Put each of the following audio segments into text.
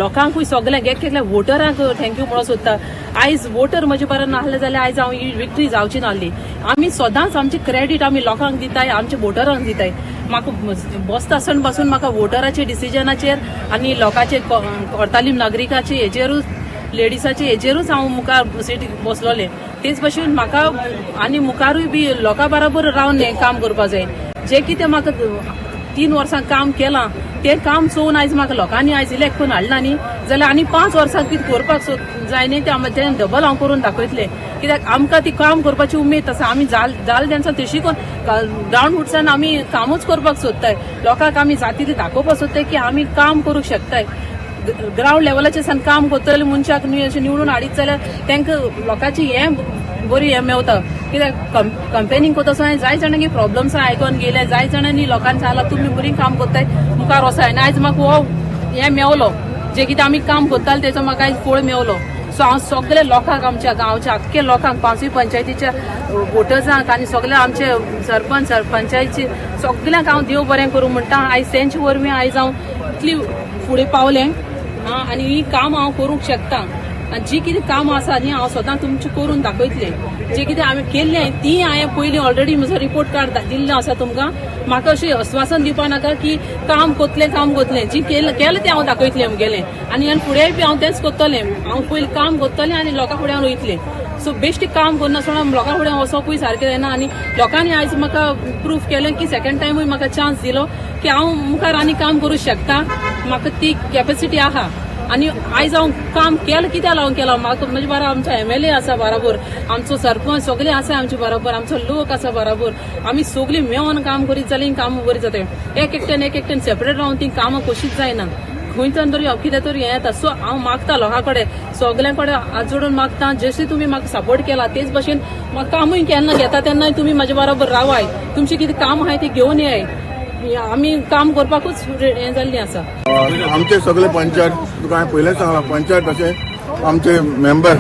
लोकांकूय सगळ्यांक एकल्या वोटरांक थँक्यू म्हणून सोदता. आयज वोटर म्हजे बरें नासले जाल्यार आयज हांव ही विक्ट्री जावची नासली. आमी सदांच आमचे क्रेडीट आमी लोकांक दिताय, आमच्या वोटरांक दिताय. म्हाका बसता आसतना पासून म्हाका वोटराचे डिसिजनाचेर आनी लोकांचे हरतालीम नागरिकाचे हेजेरूच लेडीसाचे हेजेरूच हांव मुखार सीट बसलोलें. तेच भशेन म्हाका आनी मुखारूय बी लोकां बरोबर रावन हें काम करपा जाय. जें कितें म्हाका 3 वर्सां काम केलां तें काम चोवन आयज म्हाका लोकांनी आयज इलेक्ट करून हाडला न्ही जाल्यार आनी 5 वर्सां कितें करपाक जाय न्ही तें डबल हांव करून दाखयतलें. कित्याक आमकां ती काम करपाची उमेद आसा. आमी जाल तेंचा तेशी करून ग्रावंड रुट्सान आमी कामूच करपाक सोदताय. लोकांक आमी जाती ती दाखोवपाक सोदताय की आमी काम करूंक शकताय. ग्रावंड लेवलाचेर सान काम करतले मनशाक अशें निवडून हाडीत जाल्यार तांकां लोकांची हें बरी हें मेवता. कित्याक कंपेनींग करता आसतना जाय जाणांनी प्रॉब्लम्स आयकून गेले, जाय जाणांनी लोकांनी सांगला तुमी बरी काम करताय मुखार वसाय. आनी आयज म्हाका हो हें मेवलो जें कितें आमी काम करताले तेचो म्हाका आयज फळ मेवलो. सो हांव सगळे लोकांक आमच्या गांवच्या आख्खे लोकांक 5 पंचायतीच्या वोटर्सांक आनी सगळे आमचे सरपंचायची सगळ्यांक हांव देव बरें करूं म्हणटा. आयज तेंचे वरवीं आयज हांव इतली फुडें पावलें आनी ही काम हांव करूंक शकता. आनी जी कितें काम आसा न्ही हांव स्वता तुमचे करून दाखयतलें. जें कितें हांवें केल्लें ती हांवें पयलीं ऑलरेडी म्हजो रिपोर्ट कार्ड दिल्लें आसा तुमकां. म्हाका अशें आश्वासन दिवपा नाका की काम कोतलें जी केलें तें हांव दाखयतलें मुगेलें. आनी फुडेंय बी हांव तेंच कोत्तलें. हांव पयलीं काम कोत्तलें आनी लोकां फुडें हांव वयतलें. सो बेश्टी काम करनासतना लोकां फुडें वचपूय सारकें जायना. आनी लोकांनी आयज म्हाका प्रूफ केलें की सेकंड टायमूय म्हाका चान्स दिलो की हांव मुखार आनी काम करूंक शकता. म्हाका ती कॅपेसिटी आहा. आनी आयज हांव काम केलें कित्याक लागून केलां म्हाका म्हणजे बरो आमचो MLA आसा बरोबर, आमचो सरपंच सगळे आसा आमचे बरोबर, आमचो लोक आसा बरोबर. आमी सगळीं मेळोन काम करीत जाल्यार कामां बरी जाताय. एक एकट्यान सेपरेट रावन ती कामां कशीच जायना. खंय तरी कितें तरी हें येता. सो हांव मागता लोकां कडेन सगळ्यां कडेन हात जोडून मागता जशी तुमी म्हाका सपोर्ट केला तेच भशेन म्हाका कामूय केन्ना घेता तेन्ना तुमी म्हाजे बरोबर रावाय. तुमची कितें काम आहाय ती घेवन येयाय. आमी काम करपाकूच हें जाल्लीं आसा. आमचे सगळे पंचायत तुका हांवें पयलें सांगलां पंचायत तशें आमचे मेंबर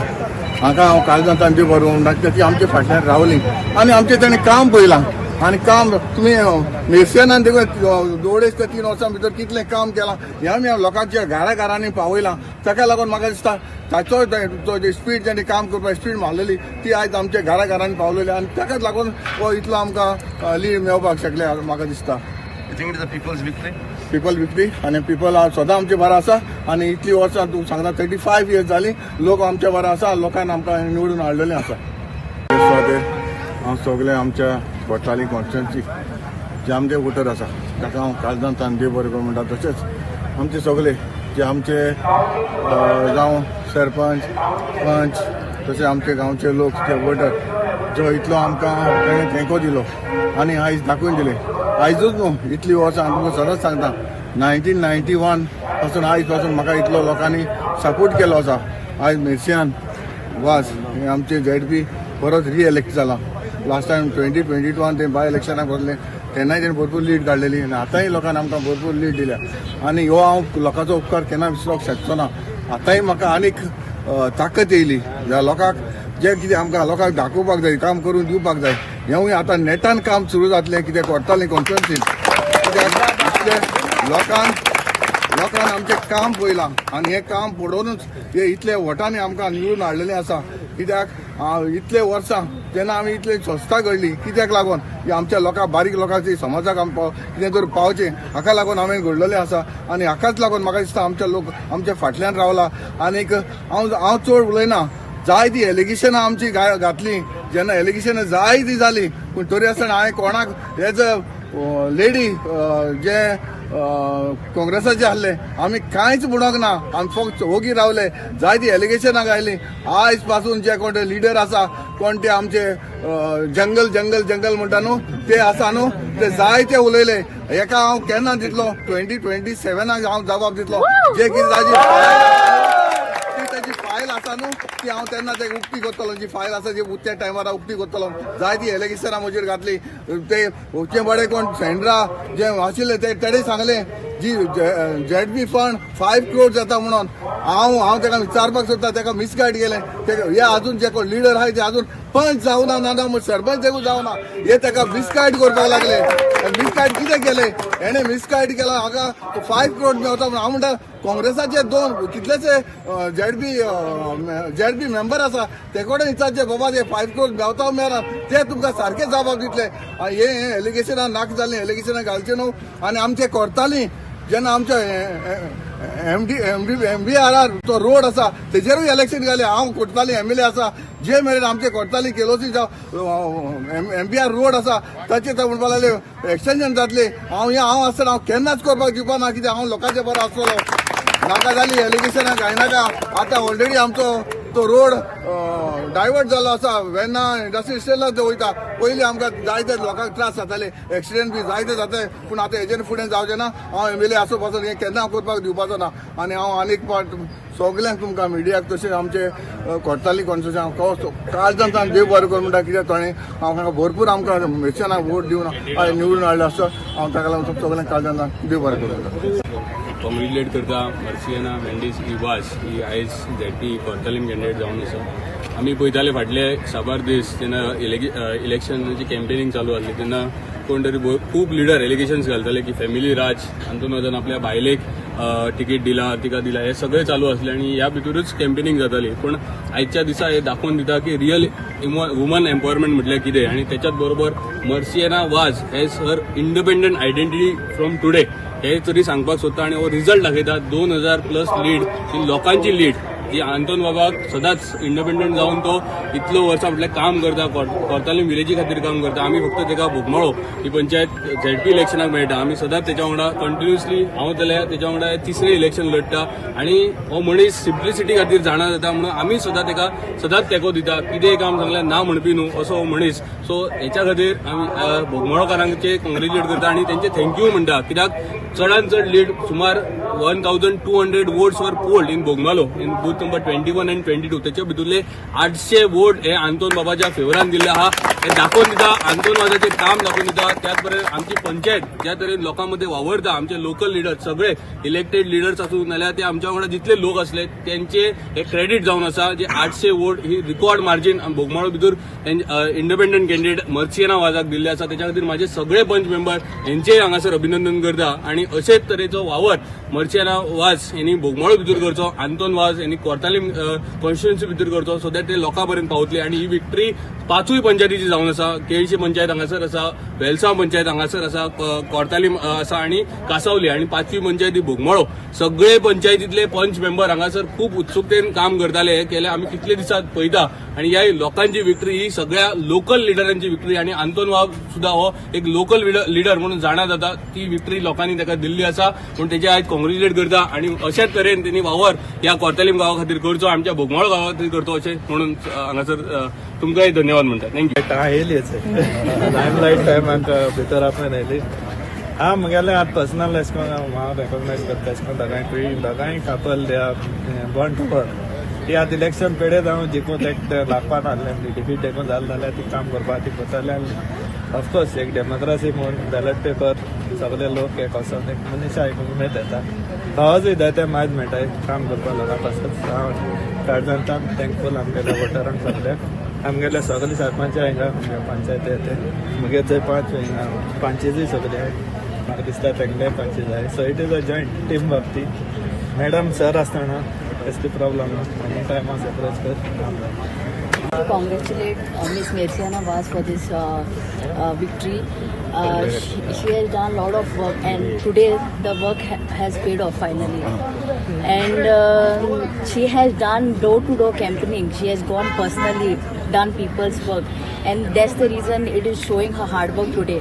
हाका हांव काळजां तांची बरोवन धाडटा ती आमचे फाटल्यान रावलीं आनी आमचे ताणें काम पळयलां. आनी काम तुमी निर्शेनान देखून दोडेच 3 वर्सां भितर कितलें काम केलां हें आमी लोकांच्या घरांनी पावयलां. ताका लागून म्हाका दिसता ताचो स्पीड जेणे काम करपाक स्पीड मारलेली ती आयज आमच्या घरांनी पावलेली आनी ताकाच लागून हो इतलो आमकां लीड मेळपाक शकले म्हाका दिसता. पीपल विक्ट्री आनी पीपल सदां आमचे बरो आसा. आनी इतली वर्सां तूं सांगता 35 इयर्स जालीं लोक आमचे बरो आसा. लोकांनी आमकां निवडून हाडलेलें आसा. हांव सगळे आमच्या कोर्टाली कॉन्स्टिट्युएन्सी जे आमचे वोटर आसा ताका हांव काळजांत तान देव बरें करूं म्हणटा. तशेंच आमचे सगळे जे आमचे जावं सरपंच पंच तशें आमचे गांवचे लोक जे वोटर जो इतलो आमकां ताणें तेंको दिलो आनी आयज दाखोवन दिले. आयजूच न्हू इतली वर्सां तुमकां सदांच सांगता 1991 पासून आयज पासून म्हाका इतलो लोकांनी सपोर्ट केलो आसा. आयज मेर्सियान वास हे आमचे ZP परत रिएलेक्ट जाला. लास्ट टायम 2022 ते बाय इलेक्शनाक बसले तेन्नाय तेणें भरपूर लीड काडलेली आनी आतांय लोकांनी आमकां भरपूर लीड दिल्या. आनी हो हांव लोकांचो उपकार केन्ना विसरूंक शकचो ना. आतांय म्हाका आनीक ताकद येयली ह्या लोकांक जे कितें आमकां लोकांक दाखोवपाक जाय काम करून दिवपाक जाय हेंवूय आतां नेटान काम सुरू जातलें कितें कोर्टाली कॉन्स्टिट्युएन्सीन. कित्याक लोकांन आमचें काम पळयलां आनी हें काम पडोवनूच हे इतले वोटांनी आमकां निवडून हाडलेलें आसा. कित्याक इतले वर्सां जेन्ना आमी इतली संस्था घडली कित्याक लागून ही आमच्या लोकांक बारीक लोकांची समाजाक कितें तरी पावचें हाका लागून हांवें घडलेलें आसा. आनी हाकाच लागून म्हाका दिसता आमचे लोक आमच्या फाटल्यान रावला. आनीक हांव चड उलयना. जाय ती एलिगेशनां आमची घातली जेन्ना एलिगेशनां जाय ती जाली पूण तरी आसतना हांवें कोणाक एज अ लेडी जे काँग्रेसाचे आहले आमी कांयच म्हणोंक ना. आमी फक्त ओगी रावले. जाय ती एलिगेशनां घायली. आयज पासून जे कोण लिडर आसा कोण ते आमचे जंगल म्हणटा न्हू ते आसा न्हू ते जाय ते उलयले. हेका हांव केन्ना दितलो 2027 हांव जबाब दितलो. जे कितें ताची फायल आसा न्हू ती हांव तेन्ना ते उक्ती करतलो. जी फायल आसा जी त्या टायमार उक्ती करतलो. जाय ती एलिगेशनां म्हजेर घातली. ते उच्चे बडे कोण सेंड्रा जे आशिल्ले तेणें सांगलें जी ZP फंड 5 crore जाता म्हणून हांव ताका विचारपाक सोदता. ताका मिसगायड केलें. हे आजून जे कोण लिडर आहाय ते आजून पंच जावना ना सरपंच देखून जावना हे ताका मिसगायड करपाक लागले. मिसगायड कितें केलें हेणें मिसगायड केला हाका 5 करोड मेवता म्हणून हांव म्हणटा काँग्रेसाचे 2 कितलेशे झेडबी मेंबर आसा ते कडेन विचारचे बाबा ते 5 करोड मेवता मेळना ते तुमकां सारके जबाब दितले हे एलिगेशनां नाका जाल्लीं एलिगेशनां घालचे न्हू आनी आमचे करतालीं जेन्ना आमच्या MBRR तो रोड आसा तेजेरूय इलेक्शन घालें हांव कोटताली MLA आसा जे मेरेन आमचे कोटताली केलोसी MBR रोड आसा ताचे ते म्हणपा लागले एक्सटेंशन जातले हांव आसतना हांव केन्नाच करपाक दिवपा ना कित्याक हांव लोकांचे बरो आसतलो नाका जाली एलिगेशनां घायनाका आतां ऑलरेडी आमचो तो रोड डायवर्ट जालो आसा वेन्ना इंडस्ट्री स्टेलाक ते वयता पयलीं आमकां जायते लोकांक त्रास जाताले एक्सिडेंट बी जायते जाताय पूण आतां हेजेर फुडें जावचें ना हांव MLA आसूं पासून हें केन्ना करपाक दिवपाचो ना आनी हांव आनीक पाट सगल्यांक तुमकां मिडियाक तशें आमचे कोर्ताली कॉन्स्टिट्युशन काळजांत देव बरें कर म्हणटा कित्याक ताणें हांव भरपूर आमकां मेशनाक वोट दिवन निवडून हाडलो आसता हांव ताका लागून सगळ्यांक काळजांत देव बरें कर कॉंग्रेच्युलेट करता मर्सियाना मेंडीस इवास ही आयज ZP कोर्तालीम कॅन्डिडेट जावन आसा आमी पळयताले फाटले साबार दीस जेन्ना इलेक्शनाची कॅम्पेनिंग चालू आसली तेन्ना कोण तरी खूब लिडर एलिगेशन्स घालताले की फॅमिली राज आंतून वचून आपल्या बायलेक तिकीट दिला तिका दिला हे सगळें चालू आसलें आनी ह्या भितरूच कॅम्पेनिंग जाताली पूण आयच्या दिसा हे दाखोवन दिता की रियल वुमन एम्पावरमेंट म्हटल्यार कितें आनी त्याच्याच बरोबर मर्सियाना वाज has her independent identity from today हे तरी सांगपाक सोदता आनी हो रिझल्ट दाखयता 2000+ लीड ही लोकांची लीड जी आंतोन बाबाक सदांच इंडिपेंडंट जावन तो इतलो वर्सां म्हटल्यार काम करता कोर्तालीम विलेजी खातीर काम करता आमी फक्त तेका बोगमाळो ही पंचायत ZP इलेक्शनाक मेळटा आमी सदांच तेच्या वांगडा कंटिन्युअसली हांव जाल्यार तेच्या वांगडा तिसरें इलेक्शन लडटा आनी हो मनीस सिम्प्लिसिटी खातीर जाणा जाता म्हणून आमी सुद्दां तेका सदांच तेंको दिता कितेंय काम सांगल्यार ना म्हणपी न्हू असो हो मनीस सो हेच्या खातीर आमी बोगमाळोकारांचे कॉंग्रेच्युलेट करता आनी तेंचे थँक्यू म्हणटा कित्याक चडांत चड लीड सुमार 1200 वोट्स वर polled in Bogmalo in booth number 21 and 22 त्याच्या भितरले 800 वोट हे आंतोन बाबाच्या फेवरान दिल्ले आहा हे दाखोवन दिता आंतोन बाबाचे काम दाखोवन दिता त्याच बरें आमची पंचायत ज्या तरेन लोकांमध्ये वावरता आमचे लोकल लिडर सगळे इलेक्टेड लिडर्स आसूं नाल्यार ते आमच्या वांगडा जितले लोक असले त्यांचे हे क्रेडिट जावन आसा जे 800 वोट ही रिकॉर्ड मार्जिन बोगमाळो भितर इंडिपेंडंट कॅन्डिडेट मर्सियाना वाजाक दिल्ले आसा त्याच्या खातीर माझे सगळे पंच मेंबर यांचेय हांगासर अभिनंदन करता आणि अशेच तरेचो वावर मर्सियाना वाज यांनी बोगमाळो भितर करचो आंतोन वाज यांनी कोर्तालीम कॉन्स्टिट्युएन्सी भितर करचो सो दॅट ते लोकां पर्यंत पावतली आणि ही विक्ट्री 5 पंचायतीची जावन आसा केळशी पंचायत हांगासर आसा वेलसांव पंचायत हांगासर आसा कोर्तालीम आसा आणि कासावली आणि 5वी पंचायत ही बोगमाळो सगळे पंचायतीतले पंच मेंबर हांगासर खूप उत्सुकतेन काम करताले हे केले आम्ही कितले दिसात पळयता आणि ह्या लोकांची विक्ट्री ही सगळ्या लोकल लिडरांची विक्ट्री आणि आंतोन वाघ सुद्धा हो एक लोकल लिडर म्हणून जाणा जाता ती विक्ट्री लोकांनी ताका दिल्ली आसा म्हणून तेजे आयज कॉंग्रेच्युलेट करता आणि अशाच तरेन त्यांनी वावर ह्या कोर्तालीम गांवा खातीर करचो आमच्या बोगमाळो गांवा खातीर करचो अशें म्हणून हांगासर तुमकांय धन्यवाद म्हणटा थँक्यू येयलीच लायमलायट टायमाक भितर आपण येयली हांव म्हगेलें आतां पर्सनल एश कोन्न हांव रेकॉगनायज करता एश कोन्न दोगांय couple they are born to work ती आतां इलेक्शन पेडेत हांव जिखून एक लागपाक हाडलें डिफीट देखून जालें जाल्यार ती काम करपाक ती करताले आनी ऑफकोर्स एक डेमोक्रेसी म्हणून बॅलेट पेपर सगळे लोक एक वचोन एक मनशां एक उमेद येता आवाजूय जायते मायज मेळटाय काम करपा लोकां पासून हांव काळजांतान थँकफूल आमगेल्या वोटरांक सगळ्याक आमगेले सगळे सरपंच हिंगा पंचायत येते मुगे थंय 5 हिंगा पंचूय सगळे आहाय म्हाका दिसता तेंगले पंच जाय so it is a joint team work ती मॅडम सर आसतना S T problem any time हांव अप्रोच कर To congratulate Miss Mursiana Vaz for this victory. She has done a lot of work and today the work has paid off finally. And she has done door-to-door campaigning. She has gone personally, done people's work, and that's the reason it is showing her hard work today.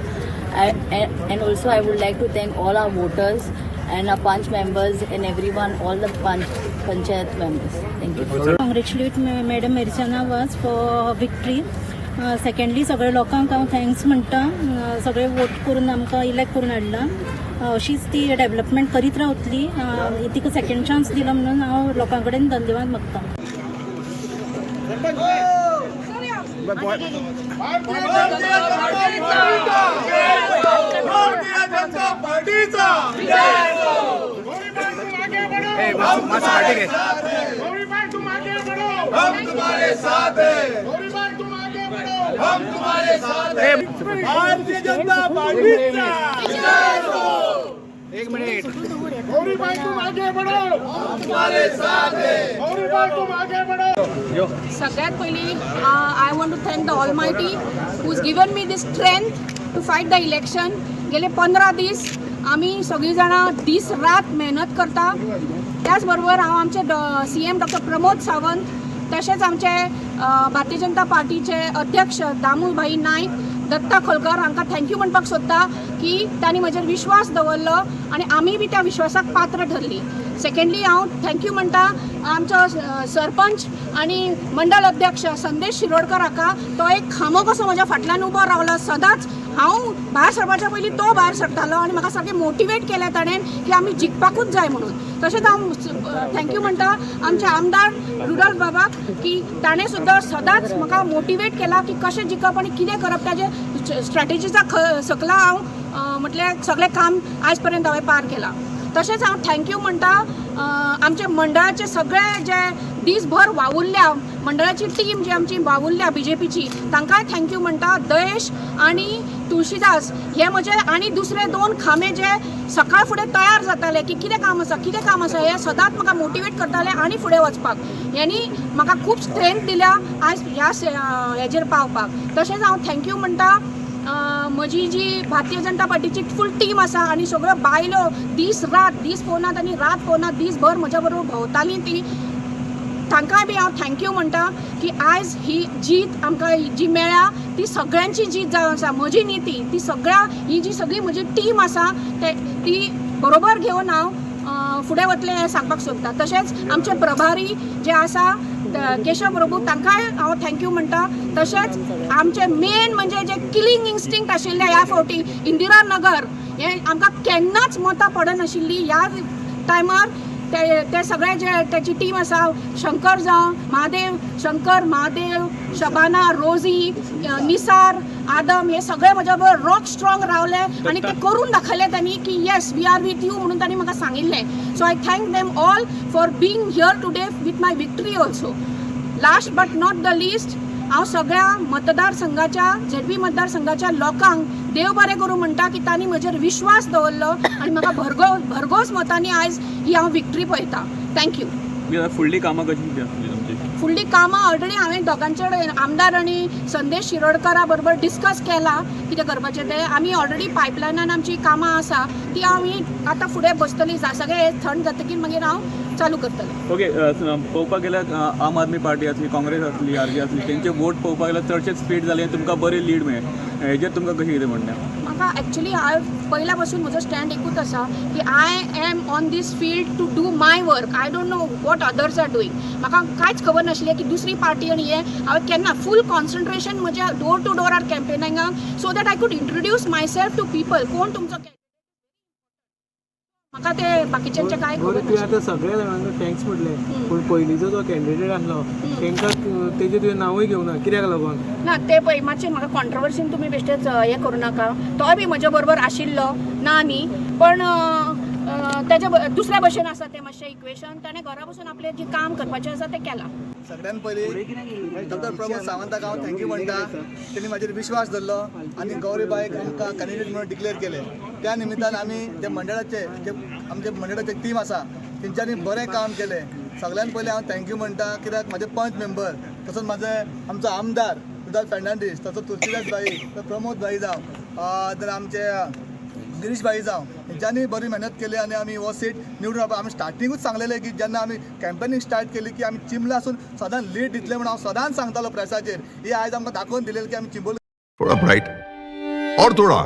And also I would like to thank all our voters and our punch members and everyone, all the panchayat members. Thank you. Congratulate Madam Mursiana Vaz for victory. Secondly सगळे लोकांक हांव thanks म्हणटा सगळे vote करून आमकां elect करून हाडला अशीच ती डेव्हलपमेंट करीत रावतली तिका सेकंड चान्स दिलो म्हणून हांव लोकां कडेन धन्यवाद मागता हम तुम्हारे साथ हैं। भारतीय जनता पार्टीचा गौरीबाई तुम आगे बढ़ो, हम तुम्हारे साथ हैं. गौरीबाई तुम आगे बढ़ो. सगळ्यात पहिली I want to thank the almighty who's given me this strength to fight the election. गेले 15 दीस आम्ही सगळी जाणां दीस रात मेहनत करता. त्याचबरोबर हांव आमचे CM डॉक्टर प्रमोद सावंत, तशेंच आमचे भारतीय जनता पार्टीचे अध्यक्ष दामूभाई नाईक, दत्ता खोलकर हांकां थँक्यू म्हणपाक सोदता की तांणी म्हजेर विश्वास दवरलो आनी आमी बी त्या विश्वासाक पात्र ठरली. सेकंडली हांव थँक्यू म्हणटा आमचो सरपंच आनी मंडळ अध्यक्ष संदेश शिरोडकर हाका. तो एक खामो कसो म्हज्या फाटल्यान उबो रावलो. सदांच हांव भायर सरपाच्या पयलीं तो भायर सरतालो आनी म्हाका सारकें मोटिवेट केलें ताणें की आमी जिखपाकूच जाय म्हणून. तशेंच हांव थँक्यू म्हणटा आमचे आमदार रुडॉल्फ बाबाक की ताणें सुद्दां सदांच म्हाका मोटिवेट केला की कशें जिखप आनी कितें करप ताजे स्ट्रॅटेजीचा सकला हांव म्हटल्यार सगळें काम आयज पर्यंत हांवें पार केलां. तशेंच हांव थँक्यू म्हणटा आमचे मंडळाचे सगळे जे दीसभर वावुरल्या, मंडळाची टीम जी आमची वावुरल्या BJPची, तांकांय थँक्यू म्हणटा. दयेश आनी तुळशीदास हे म्हजे आनी दुसरे 2 खांबे जे सकाळ फुडें तयार जाताले की कितें काम आसा हे सदांच म्हाका मोटिवेट करताले आनी फुडें वचपाक. हेणी म्हाका खूब स्ट्रेंथ दिल्या आयज ह्या हेजेर पावपाक. तशेंच हांव थँक्यू म्हणटा म्हजी जी भारतीय जनता पार्टीची फूल टीम आसा आनी सगळ्यो बायलो दीस पोवनात आनी रात पोवनात दीसभर म्हज्या बरोबर भोंवताली ती, तांकांय बी हांव थँक्यू म्हणटा की आयज ही जीत आमकां जी मेळ्ळ्या ती सगळ्यांची जीत जावन आसा. म्हजी न्ही ती सगळ्या ही जी सगळी म्हजी टीम आसा ती बरोबर घेवन हांव फुडें वतलें हें सांगपाक सोदता. तशेंच आमचे प्रभारी जे आसा केशव प्रभू तांकांय हांव थँक्यू म्हणटा. तशेंच आमचे मेन म्हणजे जे किलिंग इन्स्टिंक्ट आशिल्ले ह्या फावटी इंदिरा नगर हें आमकां केन्नाच मतां पडनाशिल्लीं. ह्या टायमार ते सगळे जे त्याची टीम आसा शंकर जावं महादेव, शबाना, रोजी, निसार, आदम हे सगळे म्हज्या बरोबर रॉक स्ट्रॉंग रावले आनी ते करून दाखयले त्यांनी की yes we are with you म्हणून तांणी म्हाका सांगिल्लें. So I thank them all for being here today with my victory also. Last but not the least हांव सगळ्या मतदारसंघाच्या ZP मतदारसंघाच्या लोकांक देव बरें करूं म्हणटा की तांणी म्हजेर विश्वास दवरलो आनी म्हाका भरघोस मतांनी आयज ही हांव विक्ट्री पळयता. थँक्यू. फुडली कामां कशी तुमची? फुडली कामां ऑलरेडी हांवें दोगांचे आमदार आनी संदेश शिरोडकरा बरोबर डिस्कस केला कितें करपाचें तें. आमी ऑलरेडी पायपलायनान आमची कामां आसा ती आमी आतां फुडें बसतलीं. सगळें थंड जातकीर मागीर हांव चालू करतलें. ओके, पळोवपाक गेल्यार आम आदमी पार्टी आसली, काँग्रेस आसली, RJ आसली, तेंचे वोट पळोवपाक गेल्यार चडशे स्पीड जाले आनी तुमकां बरी लीड मेळ्ळें. हेजेर तुमकां कशें कितें म्हणटा? म्हाका एक्चुली पयल्या पासून म्हजो स्टँड एकूच आसा की I am on this field to do my work. I don't know what others are doing. म्हाका कांयच खबर नाशिल्लें की दुसरी पार्टी आनी हें हांवें केन्ना फूल कॉन्सन्ट्रेशन म्हज्या डोर टू डोर आर कॅम्पेनिंगाक so that I could introduce myself to people. कोण तुमचो म्हाका ते बाकीच्यांचे काय खबर तुवें आतां सगळ्या जाणांक थँक्स म्हटलें पूण पयलींचो जो कॅन्डिडेट आसलो तांकां तेजें तुवें नांवूय घेवना कित्याक लागून? ना ते पळय मातशें म्हाका कॉन्ट्रोवर्सीन तुमी बेश्टेच हें करूं नाका. तोय बी म्हज्या बरोबर आशिल्लो ना न्ही पण तेज्या दुसऱ्या भशेन आसा तें मातशें इक्वेशन. ताणें घरा बसून आपलें जें काम करपाचें आसा तें केलां. सगळ्यात पयलीं डॉक्टर प्रमोद सावंताक हांव थँक्यू म्हणटा. तेणी म्हाजेर विश्वास धरलो आनी गौरीबाईक आमकां कॅन्डिडेट म्हणून डिक्लेअर केलें. त्या निमित्तान आमी जे मंडळाचे जे आमचे मंडळाचे टीम आसा तेंच्यांनी बरें काम केलें. सगळ्यात पयलीं हांव थँक्यू म्हणटा कित्याक म्हाजे पंच मेंबर तसोच म्हाजे आमचो आमदार रुडॉल्फ फेर्नांडीस, तसोच तुळशीदास भाई, प्रमोद भाई जावं, तर आमचे गिरीश भाई जावं, हेंच्यांनी बरी मेहनत केली आनी आमी हो सीट निवडून हाडपा. आमी स्टार्टिंगूच सांगलेलें की जेन्ना आमी कॅम्पेनिंग स्टार्ट केली की आमी चिंबला आसून सदांच लीड दितले म्हणून हांव सदांच सांगतालो प्रेसाचेर. ही आयज आमकां दाखोवन दिलेली की आमी चिंबोली. थोड़ा ब्राइट और थोड़ा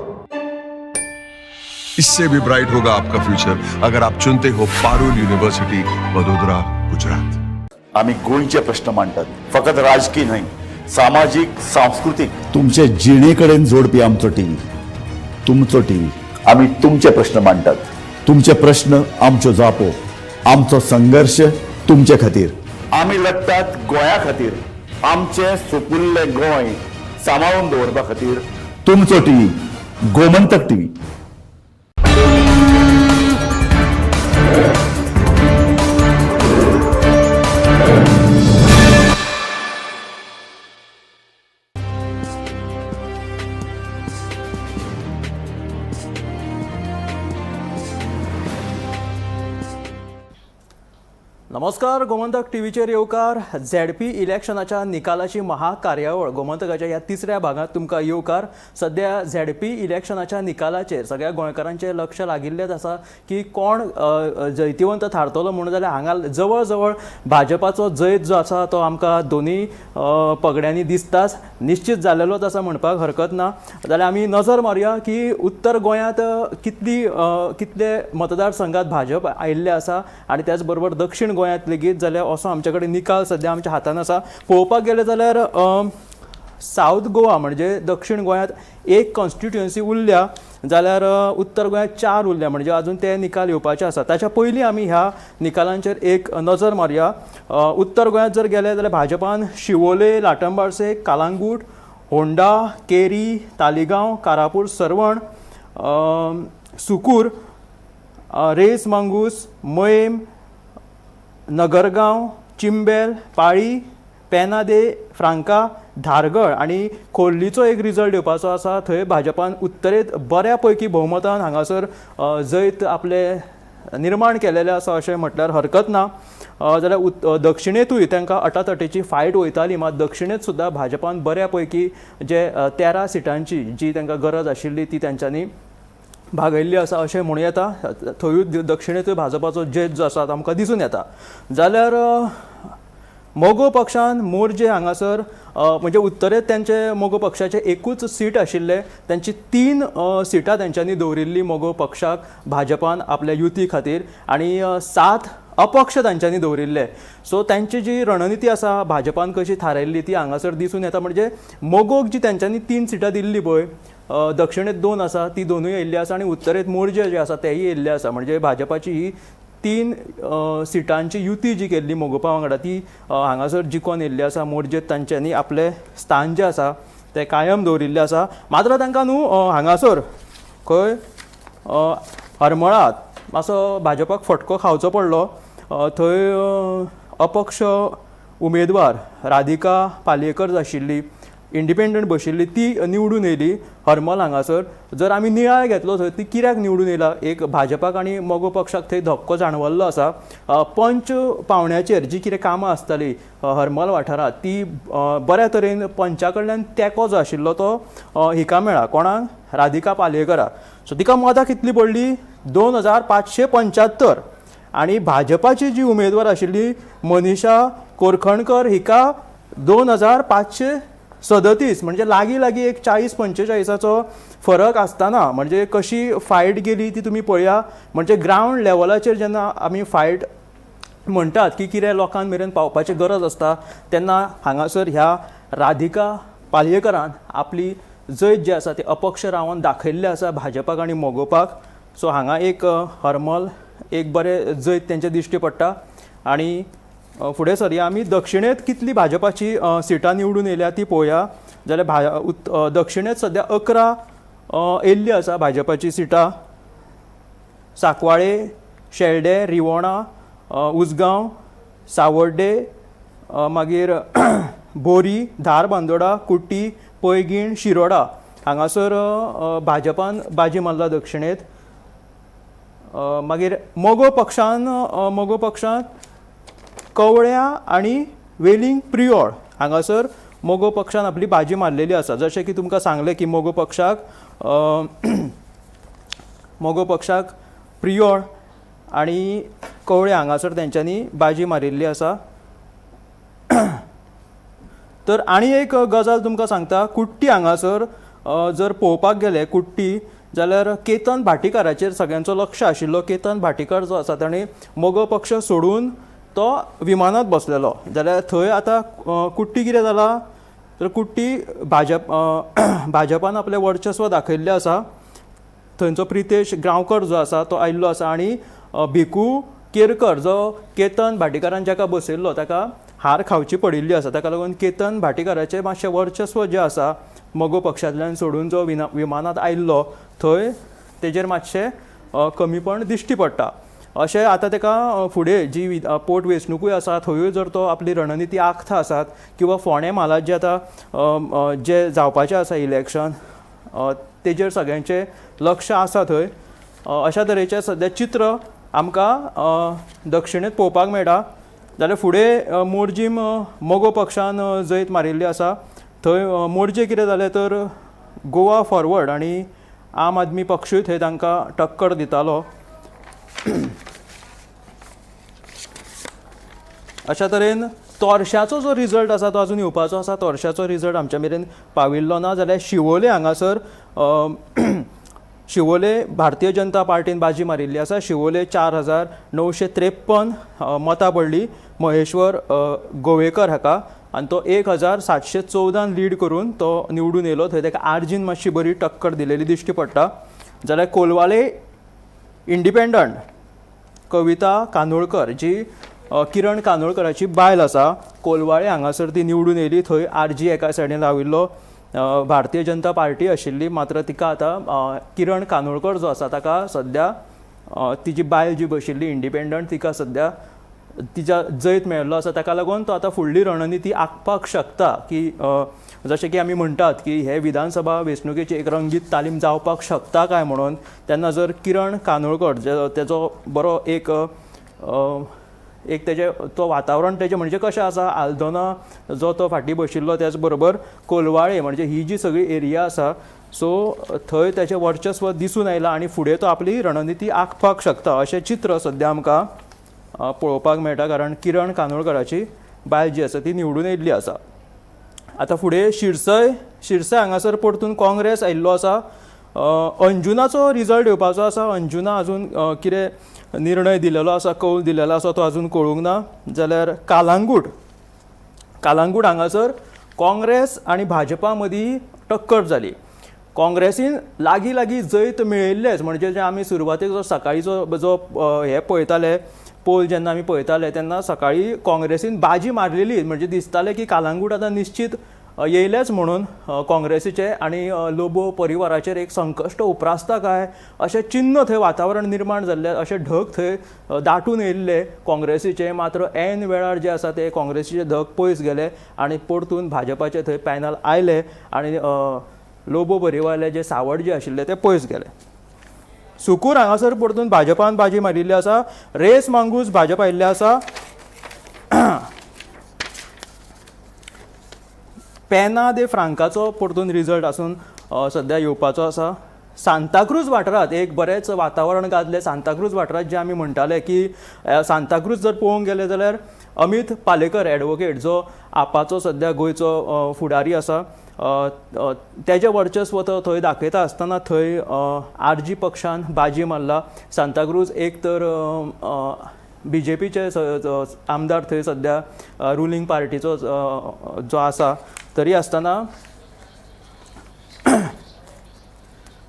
इससे भी ब्राइट होगा आपका फ्यूचर अगर आप चुनते हो पारुल यूनिवर्सिटी, वडोदरा, गुजरात. आम्ही गोंयचे प्रश्न मांडटात, फकत राजकीय न्हय, सामाजिक, सांस्कृतिक. तुमचे जिणेकडेन जोडपी आमचो टीव्ही, तुमचो टीव्ही. आम्ही तुमचे प्रश्न मांडटात. तुमचे प्रश्न आमच्यो जापो, आमचो संघर्ष तुमचे खातीर. आमी लढटात गोंया खातीर. आमचे सोपुल्ले गोंय सांबाळून दवरपा खातीर. तुमचो टीव्ही, गोमंतक टीव्ही. नमस्कार, गोमंतक टीव्हीचेर येवकार. झेडपी इलेक्शनाच्या निकालाची महाकार्यावळ गोमंतकाच्या ह्या तिसऱ्या भागात तुमकां येवकार. सध्या झेडपी इलेक्शनाच्या निकालाचेर सगळ्या गोंयकारांचें लक्ष लागिल्लेंच आसा की कोण जैतिवंत थारतलो म्हणून. जाल्यार हांगा जवळ जवळ भाजपाचो जैत जो आसा तो आमकां दोनी पगड्यांनी दिसताच, निश्चित जाल्लोच आसा म्हणपाक हरकत ना. जाल्यार आमी नजर मारया की उत्तर गोंयांत कितले मतदारसंघात भाजप आयिल्ले आसा आनी त्याच बरोबर दक्षिण गोंयांत लेगीत. जाल्यार असो आमचे कडेन निकाल सध्या आमच्या हातान आसा. पळोवपाक गेले जाल्यार सावथ गोवा म्हणजे दक्षिण गोंयांत एक कॉन्स्टिट्युएन्सी उरल्या, जाल्यार उत्तर गोंयांत 4 उरल्या, म्हणजे अजून ते निकाल येवपाचे आसा. ताच्या पयलीं आमी ह्या निकालांचेर एक नजर मारया. उत्तर गोंयांत जर गेले जाल्यार भाजपान शिवोले, लाटंबारसे, कालांगूट, होंडा, केरी, तालिगांव, कारापूर, सरवण, सुकूर, रेस मांगूस, मयेम, नगरगांव, चिंबेल, पाळी, पेनादे, फ्रांका, धारगळ आनी खोर्लीचो एक रिजल्ट येवपाचो आसा. थंय भाजपान उत्तरेंत बऱ्या पैकी भोवमतान हांगासर जैत आपले निर्माण केलेलें आसा अशें म्हटल्यार हरकत ना. जाल्यार दक्षिणेंतूय तांकां अटातटीची फायट वयताली, मात दक्षिणेंत सुद्दां भाजपान बऱ्या पैकी जे 13 सिटांची जी तांकां गरज आशिल्ली ती तांच्यांनी भागयल्ली आसा अशें म्हणूं येता. थंयूय दक्षिणेंतूय भाजपाचो जैत जो आसा तो आमकां दिसून येता. जाल्यार मोगो पक्षान मोर्जे हांगासर म्हणजे उत्तरेंत तेंचे मोगो पक्षाचे एकूच सीट आशिल्ले, तांची 3 सिटां तेंच्यांनी दवरिल्ली मोगो पक्षाक भाजपान आपल्या युती खातीर आनी 7 अपक्ष तांच्यांनी दवरिल्ले. सो तांची जी रणनिती आसा भाजपान कशी थारायल्ली ती हांगासर दिसून येता. म्हणजे मोगोक जी तेंच्यांनी 3 सिटां दिल्ली पळय, दक्षिणेंत 2 आसा ती दोनूय येयल्ली आसा आनी उत्तरेंत मोर्जे जे आसा तेय येयल्ले आसा. म्हणजे भाजपाची ही 3 सिटांची युती जी केल्ली मोगोपा वांगडा ती हांगासर जिखून येयल्ली आसा. मोर्जेत तांच्यांनी आपलें स्थान जें आसा तें कायम दवरिल्लें आसा. मात्र तांकां न्हू हांगासर खंय हरमळात मातसो भाजपाक फटको खावचो पडलो. थंय अपक्ष उमेदवार राधिका पालयेकर आशिल्ली, इंडिपेंडंट बशिल्ली, ती निवडून येयली हरमल हांगासर. जर आमी नियाळ घेतलो थंय ती कित्याक निवडून येयला, एक भाजपाक आनी मोगो पक्षाक थंय धक्को जाणवल्लो आसा. पंच पावण्याचेर जी कितें कामां आसताली हरमल वाठारांत ती बऱ्या तरेन पंचा कडल्यान तेंको जो आशिल्लो तो हिका मेळ्ळा, कोणाक, राधिका पालयेकराक. सो तिका मतां कितली पडली, 2575. आनी भाजपाची जी उमेदवार आशिल्ली मनीषा कोरखणकर हिका 2537. म्हणजे लागीं लागीं एक 40-45 फरक आसतना म्हणजे कशी फायट गेली ती तुमी पळया. म्हणजे ग्रावंड लेवलाचेर जेन्ना आमी फायट म्हणटात की कितें लोकां मेरेन पावपाची गरज आसता तेन्ना हांगासर ह्या राधिका पालयेकरान आपली जैत जी आसा ती अपक्ष रावन दाखयल्ली आसा भाजपाक आनी मोगोपाक. सो हांगा एक हरमल एक बरें जैत तेंचे दिश्टी पडटा. आनी फुडें सरया आमी दक्षिणेंत कितली भाजपाची सिटां निवडून येयल्या ती पळोवया. जाल्यार दक्षिणेंत सद्या 11 येयल्ली आसा भाजपाची सिटां. सांकवाळे, शेल्डे, रिवोणा, उसगांव, सावर्डे, मागीर बोरी, धारबांदोडा, कुट्टी, पैगीण, शिरोडा हांगासर भाजपान बाजी मारला दक्षिणेंत. मागीर मोगो पक्षांत कवळ्या आनी वेलिंग प्रियोळ हांगासर मोगो पक्षान आपली बाजी मारलेली आसा. जशें की तुमकां सांगलें की मोगो पक्षाक प्रियोळ आनी कवळ्या हांगासर तेंच्यांनी बाजी मारिल्ली आसा. तर आनी एक गजाल तुमकां सांगता, कुट्टी हांगासर जर पळोवपाक गेले कुट्टी जाल्यार केतन भाटीकाराचेर सगळ्यांचो लक्ष आशिल्लो. केतन भाटीकार जो आसा ताणें मोगो पक्ष सोडून तो विमानांत बसलेलो. जाल्यार थंय आतां कुट्टी कितें जाला तर कुट्टी भाजपान आपलें वर्चस्व दाखयल्लें आसा. थंयचो प्रितेश गांवकर जो आसा तो आयिल्लो आसा आनी भिकू केरकर जो केतन भाटीकारान जाका बसयल्लो ताका हार खावची पडिल्ली आसा. ताका लागून केतन भाटीकाराचें मातशें वर्चस्व जें आसा मोगो पक्षांतल्यान सोडून जो विमानांत आयिल्लो थंय तेजेर मातशें कमीपण दिश्टी पडटा. अशें आतां ताका फुडें जी पोट वेंचणुकूय आसा थंयूय जर तो आपली रणनिती आखता आसात किंवा फोंडे म्हालात जे आतां जे जावपाचें आसा इलेक्शन तेजेर सगळ्यांचें लक्ष आसा थंय. अशा तरेचें सद्या चित्र आमकां दक्षिणेंत पळोवपाक मेळटा. जाल्यार फुडें मोर्जीम मोगो पक्षान जैत मारिल्ली आसा. थंय मोर्जे कितें जालें तर गोवा फॉरवर्ड आनी आम आदमी पक्षूय थंय तांकां टक्कर दितालो. अशा तरेन तोरशाचो जो रिजल्ट आसा तो अजून येवपाचो आसा. तोरशाचो रिजल्ट आमच्या मेरेन पाविल्लो ना. जाल्यार शिवोले हांगासर शिवोले भारतीय जनता पार्टीन बाजी मारिल्ली आसा. शिवोले 4,953 मतां पडली महेश्वर गोवेकर हाका आनी तो 1,714 लीड करून तो निवडून येयलो. थंय ताका आर्जीन मातशी बरी टक्कर दिलेली दिश्टी पडटा. जाल्यार कोलवाले इंडिपेंडंट कविता कानोळकर जी किरण कानोळकराची बायल आसा, कोलवाळे हांगासर ती निवडून येयली. थंय आरजी एका सायडीन लाविल्लो भारतीय जनता पार्टी आशिल्ली, मात्र तिका आतां किरण कानोळकर जो आसा ताका सद्या तिची बायल जी बशिल्ली इंडिपेंडंट तिका सद्या तिच्या जैत मेळिल्लो आसा. ताका लागून तो आतां फुडली रणनिती आंखपाक शकता की जशें की आमी म्हणटात की हे विधानसभा वेंचणुकेची एक रंगीत तालीम जावपाक शकता काय म्हणून. तेन्ना जर किरण कानोळकर तेजो बरो एक तेजें तो वातावरण तेजें म्हणजे कशें आसा, आल्दोना जो तो फाटीं बशिल्लो त्याच बरोबर कोलवाळे म्हणजे ही जी सगळी एरिया आसा सो थंय तेचें वर्चस्व दिसून आयलां आनी फुडें तो आपली रणनिती आंखपाक शकता अशें चित्र सद्या आमकां पळोवपाक मेळटा. कारण किरण कानोळकराची बायल जी आसा ती निवडून येयल्ली आसा. आतां फुडें शिरसय हांगासर परतून काँग्रेस आयिल्लो आसा. अंजुनाचो रिजल्ट येवपाचो आसा. अंजुना अजून कितें निर्णय दिलेलो आसा, कौल दिलेलो आसा तो अजून कळूंक ना. जाल्यार कालांगूट हांगासर काँग्रेस आनी भाजपा मदीं टक्कर जाली. काँग्रेसीन लागीं जैत मेळिल्लेच म्हणजे जे आमी सुरवातेक जो सकाळीचो जो हे पळयताले पोल जेन्ना आमी पळयताले तेन्ना सकाळी काँग्रेसीन बाजी मारलेली म्हणजे दिसतालें की कालांगूट आतां निश्चित येयलेच म्हणून काँग्रेसीचे आनी लोबो परिवाराचेर एक संकश्ट उपरासता काय अशें चिन्ह थंय वातावरण निर्माण जाल्लें, अशे ढग थंय दाटून येयल्ले काँग्रेसीचे. मात्र ऐन वेळार जे आसा ते काँग्रेसीचे ढग पयस गेले आनी परतून भाजपाचे थंय पॅनल आयले आनी लोबो परिवाराले जे सावड जे आशिल्ले ते पयस गेले. सुकूर हांगासर परतून भाजपान बाजी मारिल्ली आसा. रेस मांगूस भाजप आयिल्ले आसा. पेना दे फ्रांकाचो परतून रिजल्ट आसून सद्या येवपाचो आसा. सांताक्रूज वाठारांत एक बरेंच वातावरण गाजलें. सांताक्रूज वाठारांत जे आमी म्हणटाले की सांताक्रूज जर पळोवंक गेले जाल्यार अमित पालेकर एडवोकेट जो आपाचो सद्या गोंयचो फुडारी आसा तेजें वर्चस्व तो थंय दाखयता आसतना थंय आरजी पक्षान बाजी मारला. सांताक्रूज एक तर BJPचे आमदार थंय सद्या रुलींग पार्टीचो जो आसा तरी आसतना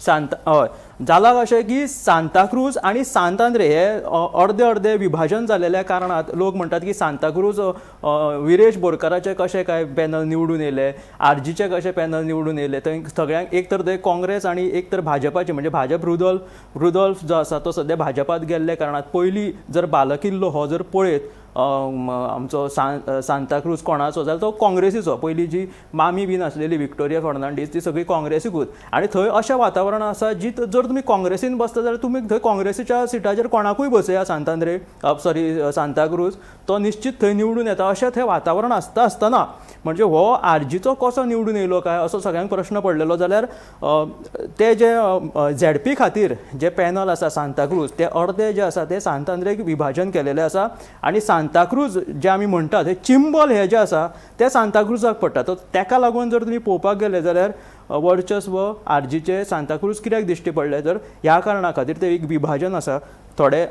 हय जालां अशें की सांताक्रूज आनी सांतांद्रे हे अर्दे विभाजन जालेल्या कारणात लोक म्हणटात की सांताक्रूज विरेश बोरकाराचे कशें काय पॅनल निवडून येयले, आरजीचे कशें पॅनल निवडून येयले. थंय सगळ्यांक एक तर थंय काँग्रेस आनी एक तर भाजपाचे म्हणजे भाजप रुदोल्फ जो आसा तो सद्या भाजपात गेल्ल्या कारणात पयलीं जर बालकिल्लो हो जर पळयत आमचो सांताक्रूज कोणाचो जाल्यार तो काँग्रेसीचो. पयलीं जी मामी बीन आसलेली विक्टोरिया फर्नांडीस ती सगळी काँग्रेसीकूच. आनी थंय अशें वातावरण आसा जी जर तुमी काँग्रेसीन बसता जाल्यार तुमी थंय काँग्रेसीच्या सिटाचेर कोणाकूय बसया सांताक्रूज तो निश्चित थंय निवडून येता अशें थंय वातावरण आसतना म्हणजे हो आरजीचो कसो निवडून येयलो काय असो सगळ्यांक प्रश्न पडलेलो. जाल्यार ते जे ZP खातीर जे पॅनल आसा सांताक्रूज ते अर्दे जे आसा ते सांतांद्रेक विभाजन केलेले आसा आनी सांताक्रूज जे आमी म्हणटात हे चिंबल हे जे आसा ते सांताक्रूजाक पडटा. तर ताका लागून जर तुमी पळोवपाक गेले जाल्यार वर्चस्व आरजीचे सांताक्रूज कित्याक दिश्टी पडले तर ह्या कारणां खातीर ते एक विभाजन आसा थोडे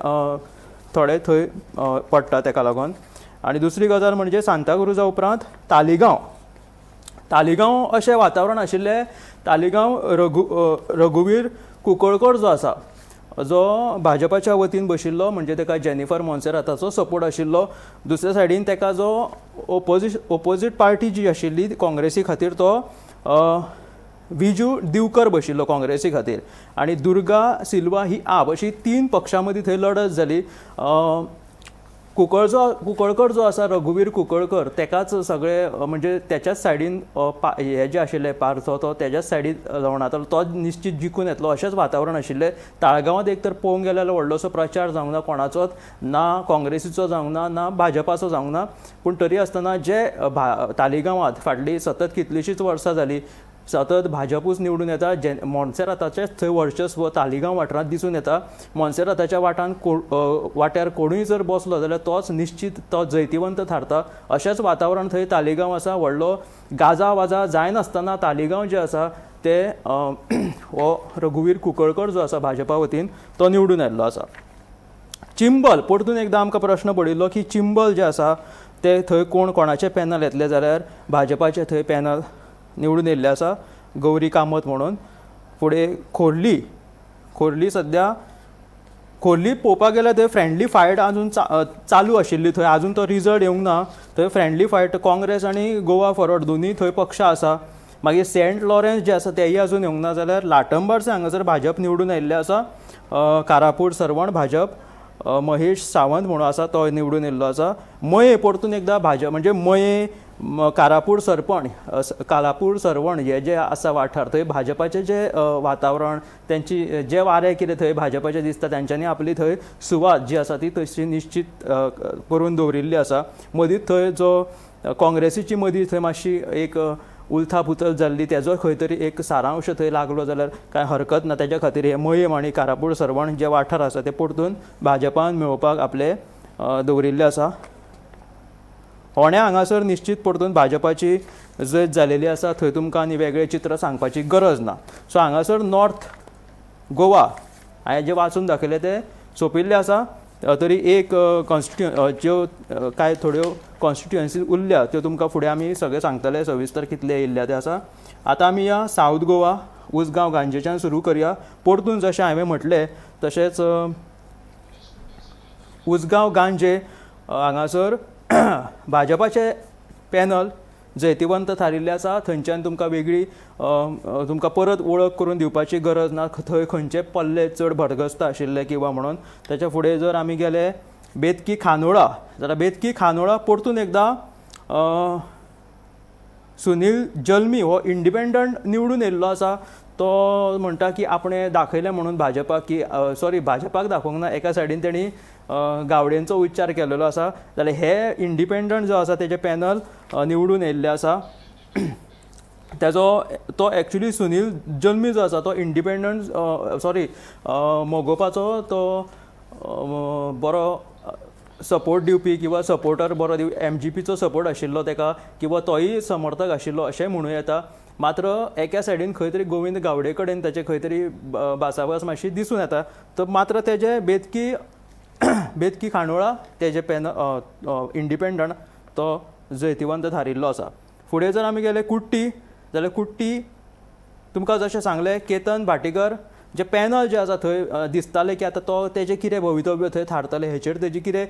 थंय पडटा ताका लागून. आनी दुसरी गजाल म्हणजे सांताक्रूजा उपरांत तालिगांव अशें वातावरण आशिल्लें. तालिगांव रघुवीर कुंकळकर जो आसा जो भाजपाच्या वतीन बशिल्लो म्हणजे ताका जेनिफर मोन्सेराताचो सपोर्ट आशिल्लो. दुसऱ्या सायडीन ताका जो ओपोजीट पार्टी जी आशिल्ली काँग्रेसी खातीर तो विजू दिवकर बशिल्लो काँग्रेसी खातीर आनी दुर्गा सिल्वा ही आप अशी 3 पक्षां मदीं थंय लडत जाली. कुंकळकर जो आसा रघुवीर कुंकळकर तेकाच सगळे म्हणजे त्याच्याच सायडीन हे जे आशिल्ले पार्थो तो त्याच्याच सायडीन लवणातलो तो निश्चित जिखून येतलो अशेंच वातावरण आशिल्लें. ताळगांवांत एक तर पळोवंक गेल्यार व्हडलोसो प्रचार जावंक ना कोणाचोच, ना काँग्रेसीचो जावंक ना, ना भाजपाचो जावंक ना. पूण तरी आसतना जे तालिगांवांत फाटलीं सतत कितलींशींच वर्सां जालीं सतत भाजपूच निवडून येता. मोन्सेराताचें थंय वर्चस्व तालिगांव वाठारांत दिसून येता. मोन्सेराताच्या वाट्यार कोणूय जर बसलो जाल्यार तोच निश्चित तो जैतिवंत थारता. अशेंच वातावरण थंय तालिगांव आसा. व्हडलो गाजा वाजा जायनासतना तालिगांव जे आसा ते हो रघुवीर कुंकळकर जो आसा भाजपा वतीन तो निवडून आयिल्लो आसा. चिंबल परतून एकदां आमकां प्रश्न पडिल्लो की चिंबल जे आसा ते थंय कोणाचें पॅनल येतलें जाल्यार भाजपाचें थंय पॅनल निवडून येयल्लें आसा गौरी कामत म्हणून. फुडें खोर्ली सद्या खोर्ली पळोवपाक गेल्यार थंय फ्रेंडली फायट आजून चालू आशिल्ली. थंय आजून तो रिजल्ट येवंक ना. थंय फ्रेंडली फायट काँग्रेस आनी गोवा फॉरवर्ड दोनूय थंय पक्ष आसा. मागीर सेंट लॉरेन्स जे आसा तेय आजून येवंक ना. जाल्यार लाटंबार्स हांगासर भाजप निवडून आयिल्लें आसा. कारापूर सरवण भाजप महेश सावंत म्हणून आसा तो निवडून येयल्लो आसा. मये परतून एकदां भाजप म्हणजे मये कारापूर सरवण हे जे आसा वाठार थंय भाजपाचें जे वातावरण त्यांची जे वारें कितें थंय भाजपाचें दिसता त्यांच्यांनी आपली थंय सुवात जी आसा ती तशी निश्चित करून दवरिल्ली आसा. मदींच थंय जो काँग्रेसीची मदीं थंय मातशी एक उलथापुथल जाल्ली तेजो खंय तरी एक सारांश थंय लागलो जाल्यार कांय हरकत ना. तेज्या खातीर हे मयम आनी कारापूर सरवण जे वाठार आसा ते परतून भाजपान मेळोवपाक आपले दवरिल्ले आसा. फोंड्या हांगासर निश्चित परतून भाजपाची जैत जालेली आसा. थंय तुमकां आनी वेगळें चित्र सांगपाची गरज ना. सो हांगासर नॉर्थ गोवा हांवें जे वाचून दाखयले ते सोंपिल्ले आसा. तरी एक ज्यो कांय थोड्यो कॉन्स्टिट्युएन्सी उरल्या त्यो तुमकां फुडें आमी सगळें सांगतले सविस्तर कितले येयल्ले ते आसा. आतां आमी या सावथ गोवा उसगांव गांजेच्यान सुरू करया. परतून जशें हांवें म्हटलें तशेंच उसगांव गांजे हांगासर भाजपाचे पॅनल जैतिवंत थारिल्ले आसा. थंयच्यान तुमकां वेगळी तुमकां परत वळख करून दिवपाची गरज ना. थंय खंयचे पल्ले चड भडगस्त आशिल्ले किंवा म्हणून. ताच्या फुडें जर आमी गेले बेतकी खानोळा जाल्यार बेतकी खानोळा परतून एकदां सुनील जल्मी हो इंडिपेंडंट निवडून येयल्लो आसा. तो म्हणटा की आपणें दाखयलें म्हणून भाजपाक की भाजपाक दाखोवंक ना. एका सायडीन तेणी गावडेंचो उच्चार केलेलो आसा. जाल्यार हे इंडिपेंडंट जो आसा तेजे पॅनल निवडून येयल्ले आसा. तो एक्चुली सुनील जल्मी जो आसा तो इंडिपेंडंट मोगोवपाचो तो बरो सपोर्ट दिवपी किंवा सपोर्टर बरो MGPचो सपोर्ट आशिल्लो तेका किंवा तोय समर्थक आशिल्लो अशें म्हणूं येता. मात्र एका सायडीन खंय तरी गोविंद गावडे कडेन ताचे खंय तरी भासाभास मातशी दिसून येता. तर मात्र तेजे बेतकी खानोळा तेजे पॅनल इंडिपेंडंट तो जैतिवंत थारिल्लो आसा. फुडें जर आमी गेले कुट्टी जाल्यार कुट्टी तुमकां जशें सांगलें केतन भाटीकर जे पॅनल जे आसा थंय दिसतालें की आतां तो तेजें कितें भवितव्य थंय थारतलें हेचेर तेजी कितें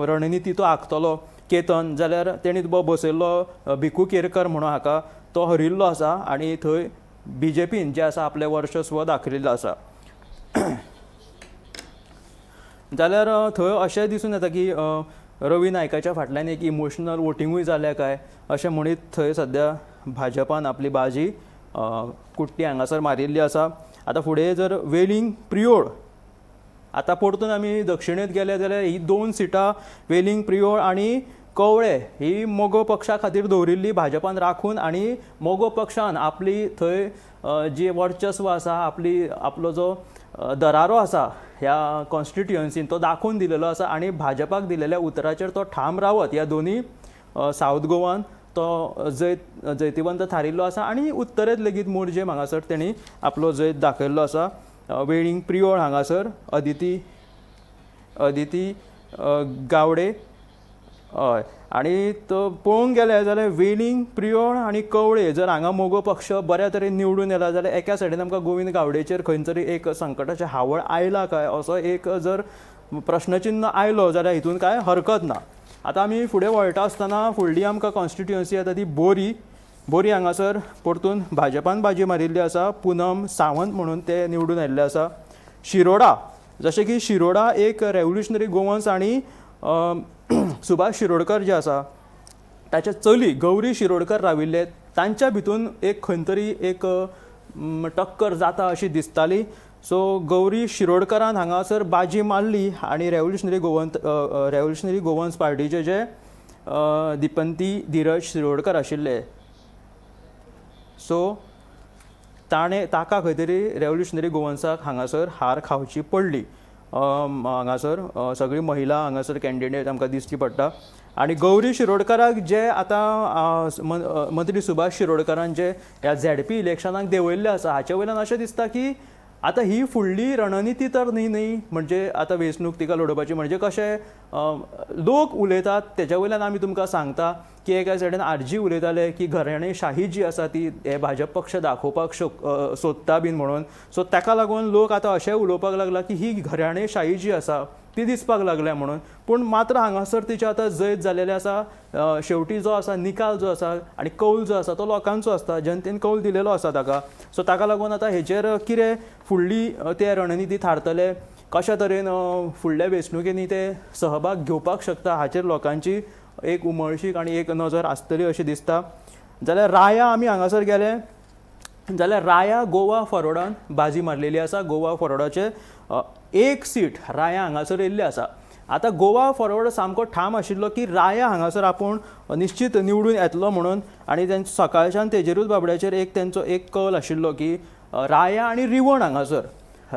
रणनिती तो आंखतलो केतन जाल्यार तेणी बसयल्लो भिकू केरकर म्हणून हाका तो हरिल्लो आसा आनी थंय BJPन जें आसा आपलें वर्चस्व दाखयिल्लें आसा. जाल्यार थंय अशें दिसून येता की रवी नायकाच्या फाटल्यान एक इमोशनल वोटिंगूय जालें काय अशें म्हणीत थंय सद्या भाजपान आपली बाजी कुट्टी हांगासर मारिल्ली आसा. आतां फुडें जर वेलिंग प्रियोड आतां परतून आमी दक्षिणेंत गेले जाल्यार ही 2 सिटां वेलिंग प्रियोड आनी कवळे ही मोगो पक्षा खातीर दवरिल्ली भाजपान राखून आनी मोगो पक्षान आपली थंय जी वर्चस्व आसा आपलो जो दरारो आसा ह्या कॉन्स्टिट्युएन्सीन तो दाखोवन दिलेलो आसा आनी भाजपाक दिलेल्या उतराचेर तो ठाम रावत ह्या दोनी सावथ गोवान तो जैतिवंत थारिल्लो आसा आनी उत्तरेंत लेगीत मोर्जे हांगासर तेणी आपलो जैत दाखयल्लो आसा. वेलिंग प्रियोड हांगासर अदिती गावडे हय आनी तो पळोवंक गेले जाल्यार वेलिंग प्रियोड आनी कवळे जर हांगा मोगो पक्ष बऱ्या तरेन निवडून येला जाल्यार एका सायडीन आमकां गोविंद गावडेचेर खंय तरी एक संकटाचें हावळ आयला काय असो एक जर प्रश्नचिन्ह आयलो जाल्यार हितून काय हरकत ना. आतां आमी फुडें वळटा आसतना फुडली आमकां कॉन्स्टिट्युएन्सी येता ती बोरी हांगासर परतून भाजपान बाजी मारिल्ली आसा. पूनम सावंत म्हणून ते निवडून आयिल्ले आसा. शिरोडा जशें की शिरोडा एक रेव्होल्युशनरी गोवन्स आनी सुभाष शिरोडकर जे आसा ताचे चली गौरी शिरोडकर राविल्ले तांच्या भितून एक खंय तरी एक टक्कर जाता अशी दिसताली. सो गौरी शिरोडकरान हांगासर बाजी मारली आनी रेव्होल्युशनरी गोवन्स पार्टीचे जे दिपंती धीरज शिरोडकर आशिल्ले सो ताका खंय तरी रेव्होल्युशनरी गोवन्साक हांगासर हार खावची पडली. हांगासर सगळी महिला हांगासर कॅन्डिडेट आमकां दिश्टी पडटा. आनी गौरी शिरोडकराक जे आतां मंत्री सुभाष शिरोडकरान जे ह्या ZP इलेक्शनाक देंवयल्ले आसा हाचे वयल्यान अशें दिसता की आतां ही फुडली रणनिती तर न्ही म्हणजे आतां वेंचणूक तिका लडोवपाची म्हणजे कशें लोक उलयतात तेच्या वयल्यान आमी तुमकां सांगता की एका सायडीन आरजी उलयताले की घराणेशाही जी आसा ती हे भाजप पक्ष दाखोवपाक सोदता बीन म्हणून. सो ताका लागून लोक आतां अशें उलोवपाक लागला की ही घराणेशाही जी आसा ती दिसपाक लागल्या म्हणून. पूण मात्र हांगासर तिचे आतां जैत जालेले आसा. शेवटी जो आसा निकाल जो आसा आनी कौल जो आसा तो लोकांचो आसता. जनतेन कौल दिलेलो आसा ताका. सो ताका लागून आतां हेचेर कितें फुडली ते रणनिती थारतले कशा तरेन फुडल्या वेंचणुकेनी ते सहभाग घेवपाक शकता हाचेर लोकांची एक उमळशीक आनी एक नजर आसतली अशी दिसता. जाल्यार राया आमी हांगासर गेले जाल्यार राया गोवा फॉरवर्डान बाजी मारलेली आसा. गोवा फॉरवर्डाचे एक सीट राया हांगासर येयल्ली आसा. आतां गोवा फॉरवर्ड सामको ठाम आशिल्लो की राया हांगासर आपूण निश्चित निवडून येतलो म्हणून आनी तेंचो सकाळच्यान तेजेरूच बाबड्याचेर एक तेंचो एक कल आशिल्लो की राया आनी रिवण हांगासर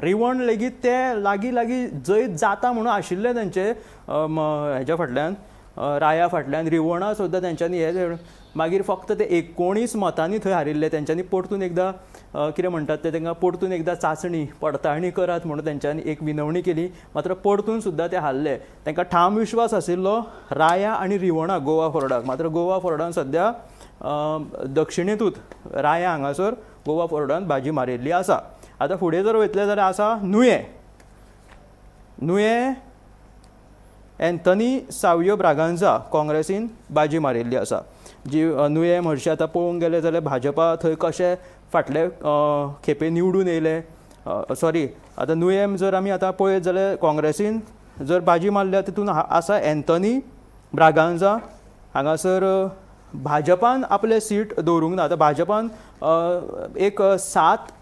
रिवण लेगीत ते लागीं जैत जाता म्हणून आशिल्ले तेंचे हेच्या फाटल्यान राया फाटल्यान. रिवणा सुद्दां तेंच्यांनी हे मागीर फक्त ते 19 मतांनी थंय हारिल्ले. तेंच्यांनी परतून एकदां कितें म्हणटात ते तांकां परतून एकदां चांचणी पडताळणी करात म्हणून तेंच्यांनी एक विनवणी केली. मात्र परतून सुद्दां ते हारले. तांकां ठाम विश्वास आशिल्लो राया आनी रिवणा गोवा फॉरवर्डाक. मात्र गोवा फॉरवर्डान सद्या दक्षिणेतूत राया हांगासर गोवा फॉरवर्डान बाजी मारिल्ली आसा. आतां फुडें जर वयतले जाल्यार आसा नुये एंथनी सावियो ब्रागांझा काँग्रेसीन बाजी मारिल्ली आसा. जी नुये हरशीं आतां पळोवंक गेले जाल्यार भाजपा थंय कशे फाटले खेपे निवडून येयले. आतां नुयेम जर आमी आतां पळयत जाल्यार काँग्रेसीन जर बाजी मारल्या तितून आसा एंथनी ब्रागांझा. हांगासर भाजपान आपले सीट दवरूंक ना. आतां भाजपान एक 7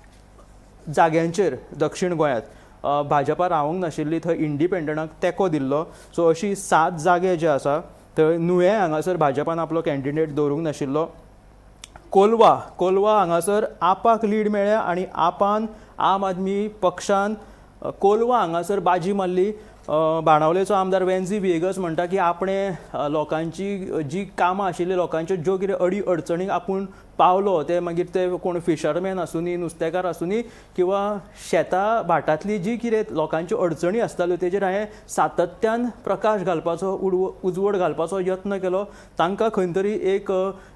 जाग्यांचेर दक्षिण गोंयांत भाजपा रावंक नाशिल्ली. थंय इंडिपेंडंटाक तेंको दिल्लो. सो अशी 7 जागे जे आसा थंय नुये हांगासर भाजपान आपलो कॅन्डिडेट दवरूंक नाशिल्लो. कोलवा हांगासर आपाक लीड मेळ्ळ्या आनी आपान आम आदमी पक्षान कोलवा हांगासर बाजी मारली. बाणावलेचो आमदार वेन्झी विएगस म्हणटा की आपणे लोकांची जी कामां आशिल्ली लोकांच्यो ज्यो कितें अडी अडचणीक आपूण पावलो ते मागीर ते कोण फिशरमॅन आसूनी नुस्तेकार आसूनी किंवा शेतां भाटांतली जी कितें लोकांच्यो अडचणी आसताल्यो तेजेर हांवें सातत्यान प्रकाश घालपाचो उजवड घालपाचो यत्न केलो. तांकां खंय तरी एक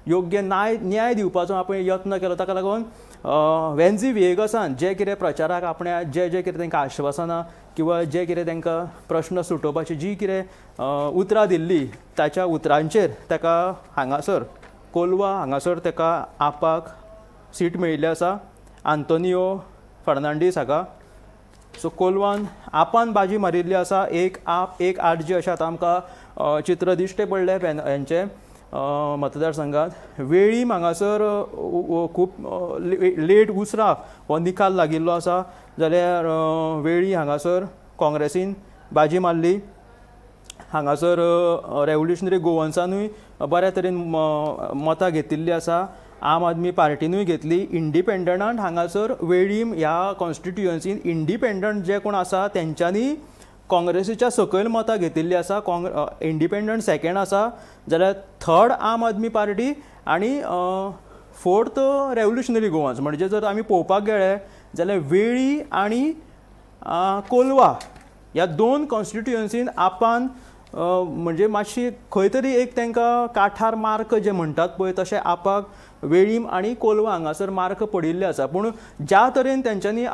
योग्य न्याय दिवपाचो आपण यत्न केलो. ताका लागून वेन्झी विएगसान जे कितें प्रचाराक आपणें जे कितें तांकां आश्वासनां किंवा जे कितें तांकां प्रश्न सुटोवपाची जी कितें उतरां दिल्ली ताच्या उतरांचेर ताका हांगासर कोलवा हांगासर ताका आपाक सीट मेळिल्ली आसा आंतोनियो फर्नांडीस हाका. सो कोलवान आपान बाजी मारिल्ली आसा. एक आरजी अशें आतां आमकां चित्र दिश्टे पडले हेंचे मतदारसंघात. वेळीम हांगासर खूब लेट उसरा हो निकाल लागिल्लो आसा जाल्यार वेळी हांगासर काँग्रेसीन बाजी मारली. हांगासर रेव्होल्युशनरी गोवन्सानूय बऱ्या तरेन मतां घेतिल्लीं आसा. आम आदमी पार्टीनूय घेतली. इंडिपेंडंटान हांगासर वेळीम ह्या कॉन्स्टिट्युएन्सीन इंडिपेंडंट जे कोण आसा तेंच्यांनी काँग्रेसीच्या सकयल मतां घेतिल्लीं आसा. इंडिपेंडंट सेकेंड आसा जाल्यार थर्ड आम आदमी पार्टी आनी फोर्थ रेव्होल्युशनरी गोवन्स. म्हणजे जर आमी पळोवपाक गेले जाल्यार वेळी आनी कोलवा ह्या 2 कॉन्स्टिट्युएन्सीन आपान म्हणजे मातशी खंय तरी एक तांकां काठार मार्क जे म्हणटात पळय तशें आपाक वेळीम आनी कोलवा हांगासर मार्क पडिल्ले आसा. पूण ज्या तरेन तेंच्यांनी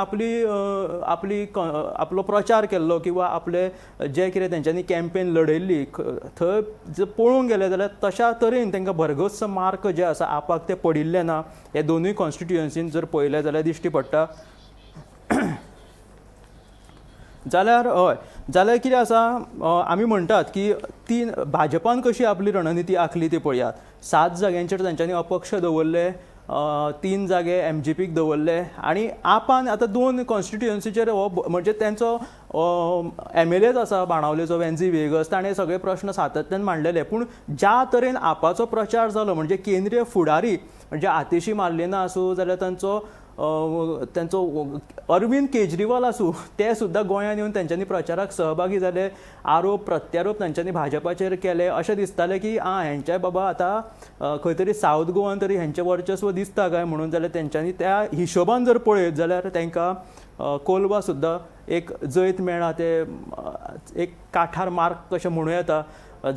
आपलो प्रचार केल्लो किंवा आपले जे कितें तेंच्यांनी कॅम्पेन लडयल्ली थंय जर पळोवंक गेले जाल्यार तशा तरेन तांकां भरगच्च मार्क जे आसा आपाक ते पडिल्ले ना. हे दोनूय कॉन्स्टिट्युएन्सीन जर पळयले जाल्यार दिश्टी पडटा. जाल्यार हय जाल्यार कितें आसा आमी म्हणटात की तीन भाजपान कशी आपली रणनिती आखली ती पळयात. 7 जाग्यांचेर तांच्यांनी अपक्ष दवरले, 3 जागे MGPक दवरले आनी आपान आतां 2 कॉन्स्टिट्युएन्सीचेर हो म्हणजे तेंचो MLAच आसा बाणावलेचो वेन्झी वेगस, ताणें सगळे प्रश्न सातत्यान मांडलेले. पूण ज्या तरेन आपाचो प्रचार जालो म्हणजे केंद्रीय फुडारी म्हणजे आतिशी मार्लेना आसूं जाल्यार त्यांचो अरविंद केजरीवाल आसूं ते सुद्दां गोंयांत येवन तेंच्यांनी प्रचाराक सहभागी जाले. आरोप प्रत्यारोप तांच्यांनी भाजपाचेर केले. अशें दिसतालें की हेंचे बाबा आतां खंय तरी सावथ गोवान तरी हेंचें वर्चस्व दिसता काय म्हणून. जाल्यार तेंच्यांनी त्या हिशोबान जर पळयत जाल्यार तांकां कोलवा सुद्दां एक जैत मेळ्ळा, ते एक काठार मार्क कशें म्हणूं येता.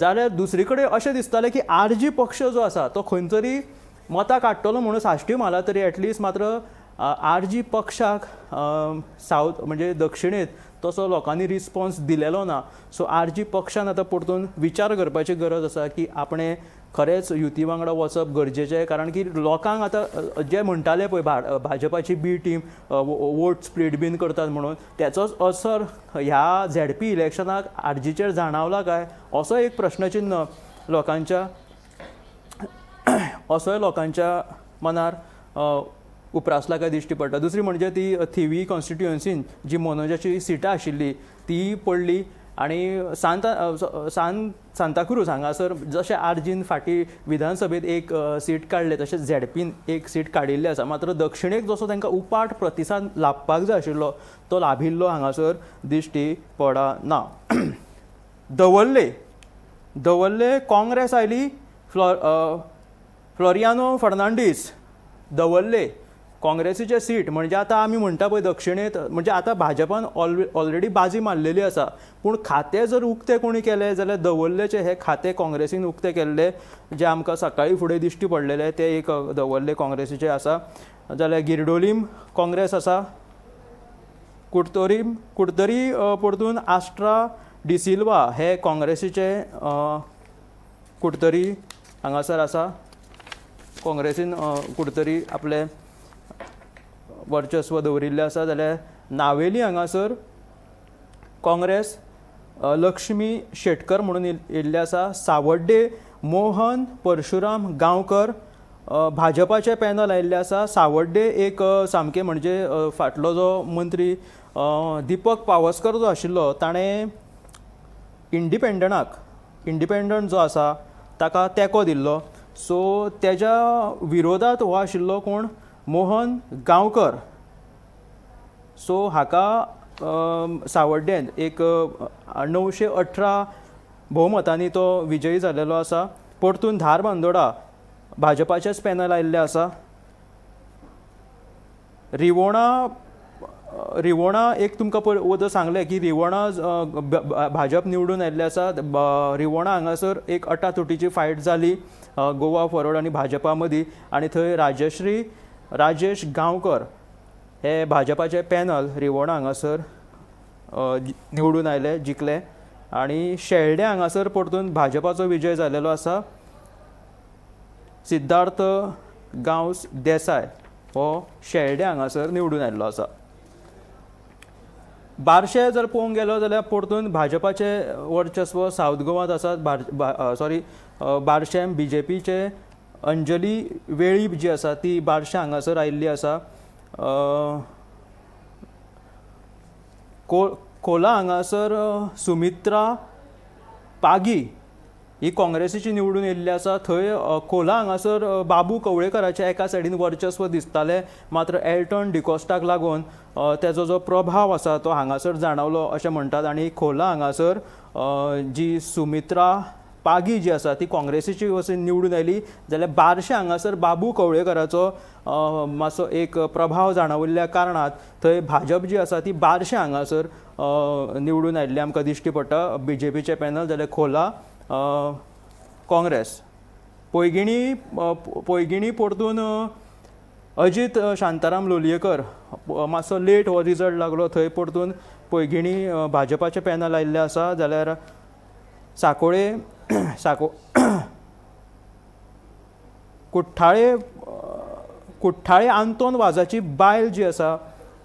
जाल्यार दुसरे कडेन अशें दिसतालें की RG पक्ष जो आसा तो खंय तरी मतां काडटलो म्हणून साश्टी मारला तरी एटलिस्ट मात्र RG पक्षाक सावथ म्हणजे दक्षिणेत तसो लोकांनी रिस्पॉन्स दिलेलो ना. सो RG पक्षान आतां परतून विचार करपाची गरज आसा की आपणें खरेंच युती वांगडा वचप गरजेचें. कारण की लोकांक आतां जे म्हणटाले पळय भाजपाची बी टीम वोट स्प्लीट बीन करतात म्हणून त्याचोच असर ह्या ZP इलेक्शनाक RGचेर जाणवला काय असो एक प्रश्नचिन्ह लोकांच्या मनार उप्रासला काय दिश्टी पडटा. दुसरी म्हणजे ती थिवी कॉन्स्टिट्युएन्सीन जी मनोजाची सिटां आशिल्ली ती पडली आनी सांताक्रूज हांगासर जशें RGन फाटीं विधानसभेत एक सीट काडले तशेंच ZPन एक सीट काडिल्ली आसा. मात्र दक्षिणेक जसो तांकां उपाट प्रतिसाद लाभपाक जाय आशिल्लो तो लाभिल्लो हांगासर दिश्टी पडना. दवरले काँग्रेस आयली, फ्लोरियानो फर्नांडीस दवरले काँग्रेसीचे सीट. म्हणजे आतां आमी म्हणटा पळय दक्षिणेत म्हणजे आतां भाजपान ऑलरेडी बाजी मारलेली आसा. पूण खातें जर उक्तें कोणी केलें जाल्यार दवरलेचे हे खातें काँग्रेसीन उक्तें केल्ले जे आमकां सकाळीं फुडें दिश्टी पडलेले ते एक दवरले काँग्रेसीचे आसा. जाल्यार गिरडोलीम काँग्रेस आसा, कुडतरी परतून आस्ट्रा डिसिल्वा हे काँग्रेसीचे कुडतरी हांगासर आसा. काँग्रेसीन कुडतरी आपले वर्चस्व दवरिल्लें आसा. जाल्यार नावेली हांगासर काँग्रेस लक्ष्मी शेटकर म्हणून येयल्ले आसा. सावड्डे मोहन परशुराम गांवकर भाजपाचे पॅनल आयिल्ले आसा. सावड्डे एक सामकें म्हणजे फाटलो जो मंत्री दिपक पावसकर जो आशिल्लो ताणें इंडिपेंडंट जो आसा ताका तेंको दिल्लो. सो तेज्या विरोधात हो आशिल्लो कोण मोहन गांवकर. सो हाका सावड्डेन एक 918 भोवमतांनी तो विजयी जालेलो आसा. परतून धारबांदोडा भाजपाचेच पॅनल आयिल्ले आसा. रिवोणा एक तुमकां वदर सांगलें की रिवोणा भाजप निवडून आयिल्ले आसा. रिवोणा हांगासर एक अटातुटीची फायट जाली गोवा फॉरवर्ड आनी भाजपा मदीं आनी थंय राजेश गांवकर हे भाजपाचे पॅनल रिवोणा हांगासर निवडून आयले, जिखले. आनी शेळडे हांगासर परतून भाजपाचो विजय जालेलो आसा. सिद्धार्थ गांवस देसाय हो शेळडे हांगासर निवडून आयिल्लो आसा. बार्शे जर पळोवंक गेलो जाल्यार परतून भाजपाचे वर्चस्व सावथ गोवात आसात. बार्शेम BJPचे अंजली वेळीप जी आसा ती बार्शे हांगासर आयिल्ली आसा. खोला हांगासर सुमित्रा पागी ही काँग्रेसीची निवडून येयल्ली आसा. थंय खोला हांगासर बाबू कवळेकराचें एका सायडीन वर्चस्व दिसतालें. मात्र एल्टन डिकोस्टाक लागून तेजो जो प्रभाव आसा तो हांगासर जाणवलो अशें म्हणटात. आनी खोला हांगासर जी सुमित्रा पागी जी आसा ती काँग्रेसीची वचून निवडून आयली. जाल्यार बार्शे हांगासर बाबू कवळेकराचो मातसो एक प्रभाव जाणविल्ल्या कारणात थंय भाजप जी आसा ती बार्शे हांगासर निवडून आयिल्ली आमकां दिश्टी पडटा. BJPचे पॅनल जाल्यार खोला काँग्रेस. पैगिणी परतून अजीत शांताराम लोलयेकर मातसो लेट हो रिजल्ट लागलो. थंय परतून पैगिणी भाजपाचे पॅनल आयिल्ले आसा. जाल्यार कुठ्ठाळे आंतोन वाजाची बायल जी आसा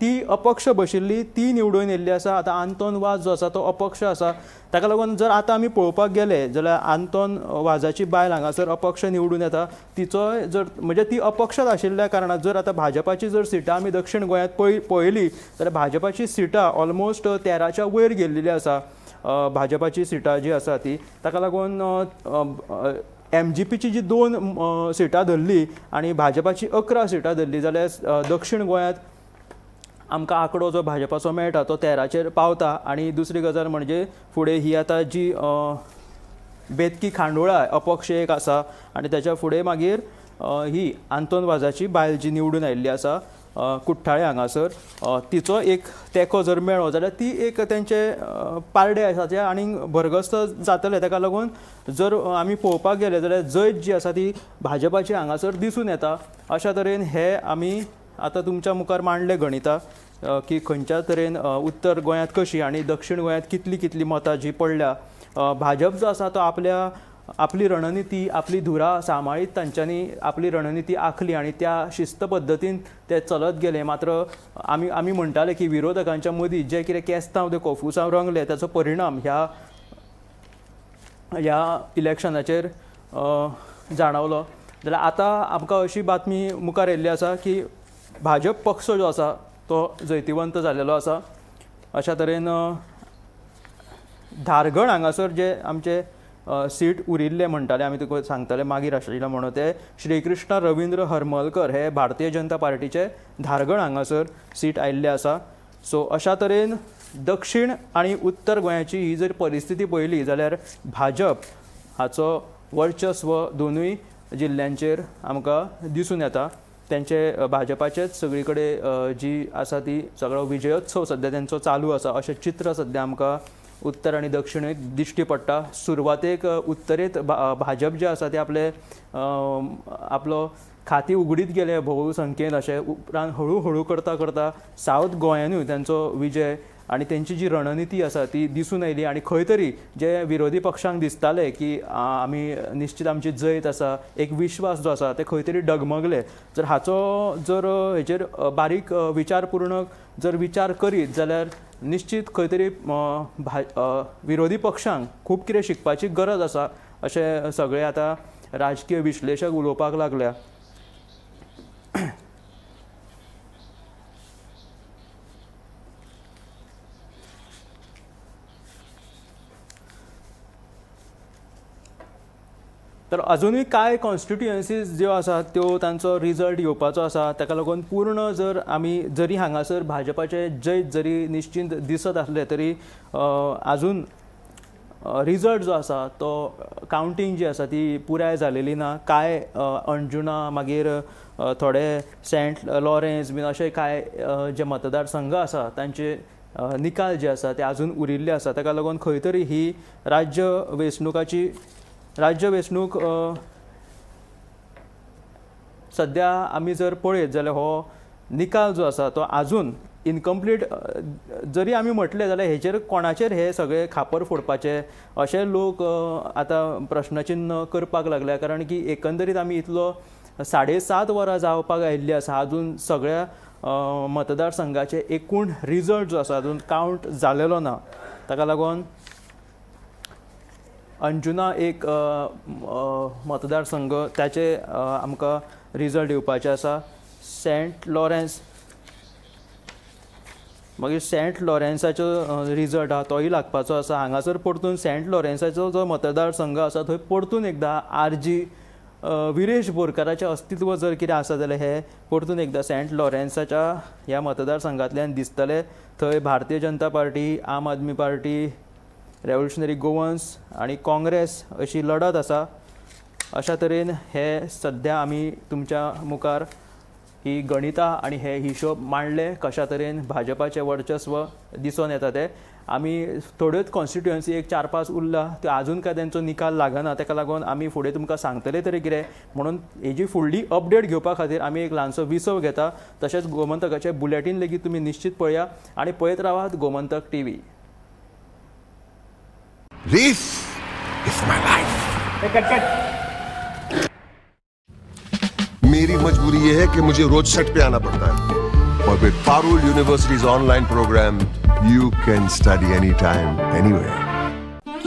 ती अपक्ष बशिल्ली ती निवडून येल्ली आसा. आतां आंतोन वाज जो आसा तो अपक्ष आसा. ताका लागून जर आतां आमी पळोवपाक गेले जाल्यार आंतोन वाजाची बायल हांगासर अपक्ष निवडून येता. तिचो जर म्हणजे ती अपक्षच आशिल्ल्या कारणान जर आतां भाजपाची जर सिटां आमी दक्षिण गोंयांत पळयली जाल्यार भाजपाची सिटां ऑलमोस्ट 13च्या वयर गेल्लेली आसा. भाजपाची सिटां जी आसा ती ताका लागून MGPची जी 2 सिटां धरली आनी भाजपाची 11 सिटां धरली जाल्यार दक्षिण गोंयांत आमकां आंकडो जो भाजपाचो मेळटा तो 13चेर पावता. आनी दुसरी गजाल म्हणजे फुडें ही आतां जी बेतकी खांडोळा अपक्ष एक आसा आनी त्याच्या फुडें मागीर ही आंतोन वाजाची बायल जी निवडून आयिल्ली आसा कुठ्ठाळे हांगासर, तिचो एक तेंको जर मेळ्ळो जाल्यार ती एक तेंचे पारडे आसा ते आनीक भरगस्त जातले. ताका लागून जर आमी पळोवपाक गेले जाल्यार जैत जी आसा ती भाजपाची हांगासर दिसून येता. अशा तरेन हे आमी आतां तुमच्या मुखार मांडले गणिता की खंयच्या तरेन उत्तर गोंयांत कशी आनी दक्षिण गोंयांत कितली मतां जी पडल्या. भाजप जो आसा तो आपली रणनिती आपली धुरा सांबाळीत तांच्यांनी आपली रणनिती आखली आनी त्या शिस्त पद्दतीन ते चलत गेले. मात्र आमी म्हणटाले की विरोधकांच्या मदीं जे कितें केस्तांव ते कोफुसांव रंगले ताचो परिणाम ह्या इलेक्शनाचेर जाणवलो. जाल्यार आतां आमकां अशी बातमी मुखार येयल्ली आसा की भाजप पक्ष जो आसा तो जैतिवंत जालेलो आसा. अशा तरेन धारगळ हांगासर जे आमचे सीट उरिल्ले म्हणटाले आमी तुका सांगताले मागीर आशिल्ले म्हणून ते श्रीकृष्ण रवींद्र हरमलकर हे भारतीय जनता पार्टीचे धारगळ हांगासर सीट आयिल्ले आसा. सो अशा तरेन दक्षिण आनी उत्तर गोंयाची ही जर परिस्थिती पळयली जाल्यार भाजप हाचो वर्चस्व दोनूय जिल्ल्यांचेर आमकां दिसून येता. तेंचे भाजपाचेच सगळी कडेन जी आसा ती सगळो विजयोत्सव सद्या तेंचो चालू आसा अशें चित्र सद्या आमकां उत्तर आनी दक्षिणेक दिश्टी पडटा. सुरवातेक उत्तरेत भाजप जे आसा ते आपलो खाती उगडीत गेले भोवसंख्येन अशें. उपरांत हळू करता सावथ गोंयानूय तांचो विजय आनी तेंची जी रणनिती आसा ती दिसून येयली. आनी खंय तरी जे विरोधी पक्षांक दिसताले की आमी निश्चित आमची जैत आसा एक विश्वास जो आसा ते खंय तरी डगमगले. जर हाचो जर हेचेर बारीक विचारपूर्णक जर विचार करीत जाल्यार निश्चित खंय तरी विरोधी पक्षांक खूब कितें शिकपाची गरज आसा अशें सगळे आतां राजकीय विश्लेशक उलोवपाक लागल्या. तर अजुनूय कांय कॉन्स्टिट्युएन्सीज ज्यो आसात त्यो तांचो रिजल्ट येवपाचो आसा. ताका लागून पूर्ण जर आमी जरी हांगासर भाजपाचे जैत जरी निश्चिंत दिसत आसले तरी आजून रिजल्ट जो आसा तो कावंटींग जी आसा ती पुराय जालेली ना. कांय अंजुना मागीर थोडे सेंट लॉरेन्स बीन अशे कांय जे मतदारसंघ आसा तांचे निकाल जे आसा ते आजून उरिल्ले आसा. ताका लागून खंय तरी ही राज्य वेंचणूक सद्या आमी जर पळयत जाल्यार हो निकाल जो आसा तो आजून इनकम्प्लीट जरी आमी म्हटलें जाल्यार हेचेर कोणाचेर हे सगळे खापर फोडपाचे अशे लोक आतां प्रश्नचिन्ह करपाक लागल्या. कारण की एकंदरीत आमी इतलो 7.5 वरां जावपाक आयिल्ली आसा अजून सगळ्या मतदारसंघाचे एकूण रिजल्ट जो आसा अजून कावंट जालेलो ना. ताका लागून अंजुना एक मतदारसंघ त्याचे आमकां रिजल्ट येवपाचे आसा. सेंट लॉरेन्साचो रिजल्ट आहा तोय लागपाचो आसा. हांगासर परतून सेंट लॉरेन्साचो जो मतदारसंघ आसा थंय परतून एकदा RG विरेश बोरकाराचें अस्तित्व जर कितें आसा जाल्यार हे परतून एकदा सेंट लॉरेन्साच्या ह्या मतदारसंघांतल्यान दिसतले. थंय भारतीय जनता पार्टी, आम आदमी पार्टी, रेव्होल्युशनरी गोवन्स आनी काँग्रेस अशी लढत आसा. अशा तरेन हे सद्या आमी तुमच्या मुखार ही गणितां आनी हे हिशोब मांडले कशा तरेन भाजपाचें वर्चस्व दिसून येता ते. आमी थोड्योच कॉन्स्टिट्युएन्सी एक 4-5 उरला त्यो आजून काय तेंचो निकाल लागना. ताका लागून आमी फुडें तुमकां सांगतले तरी कितें म्हणून हेजी फुडली अपडेट घेवपा खातीर आमी एक ल्हानसो विसव घेता. तशेंच गोमंतकाचें बुलेटीन लेगीत तुमी निश्चित पळया आनी पळयत रावात Gomantak TV. This is my life. मेरी मजबूरी ये है कि मुझे रोज सेट पे आना पड़ता है. But with Parul University's online program, you can study anytime, anywhere.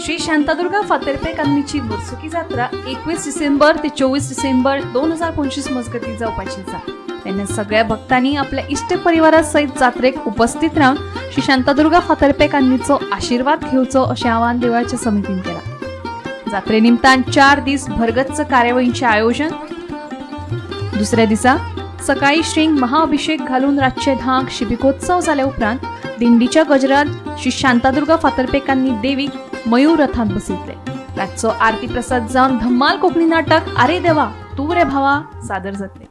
Shri Shantadurga Fatorpa कान्नीची वर्सुकी जात्रा 21 डिसेंबर ते 24 डिसेंबर 2025 मजगती जावपाची आसा. तेन्ना सगळ्या भक्तांनी आपल्या इश्ट परिवारा सयत जात्रेक उपस्थित रावन श्री शांतादुर्गा फातर्पे कान्नीचो आशीर्वाद घेवचो अशें आवाहन देवळाच्या समितीन केलां. जात्रे निमतान 4 दीस भरगच्च कार्यावळींचें आयोजन. दुसऱ्या दिसा सकाळी श्रींक महाअभिषेक घालून रातचे 10 शिबिकोत्सव जाल्या उपरांत दिंडीच्या गजरात श्री शांतादुर्गा फातर्पे कान्नी देवीक मयूर रथांत बसयतले. रातचो आरती प्रसाद जावन धम्माल कोंकणी नाटक आरे देवा तूं रे भावा सादर जातले.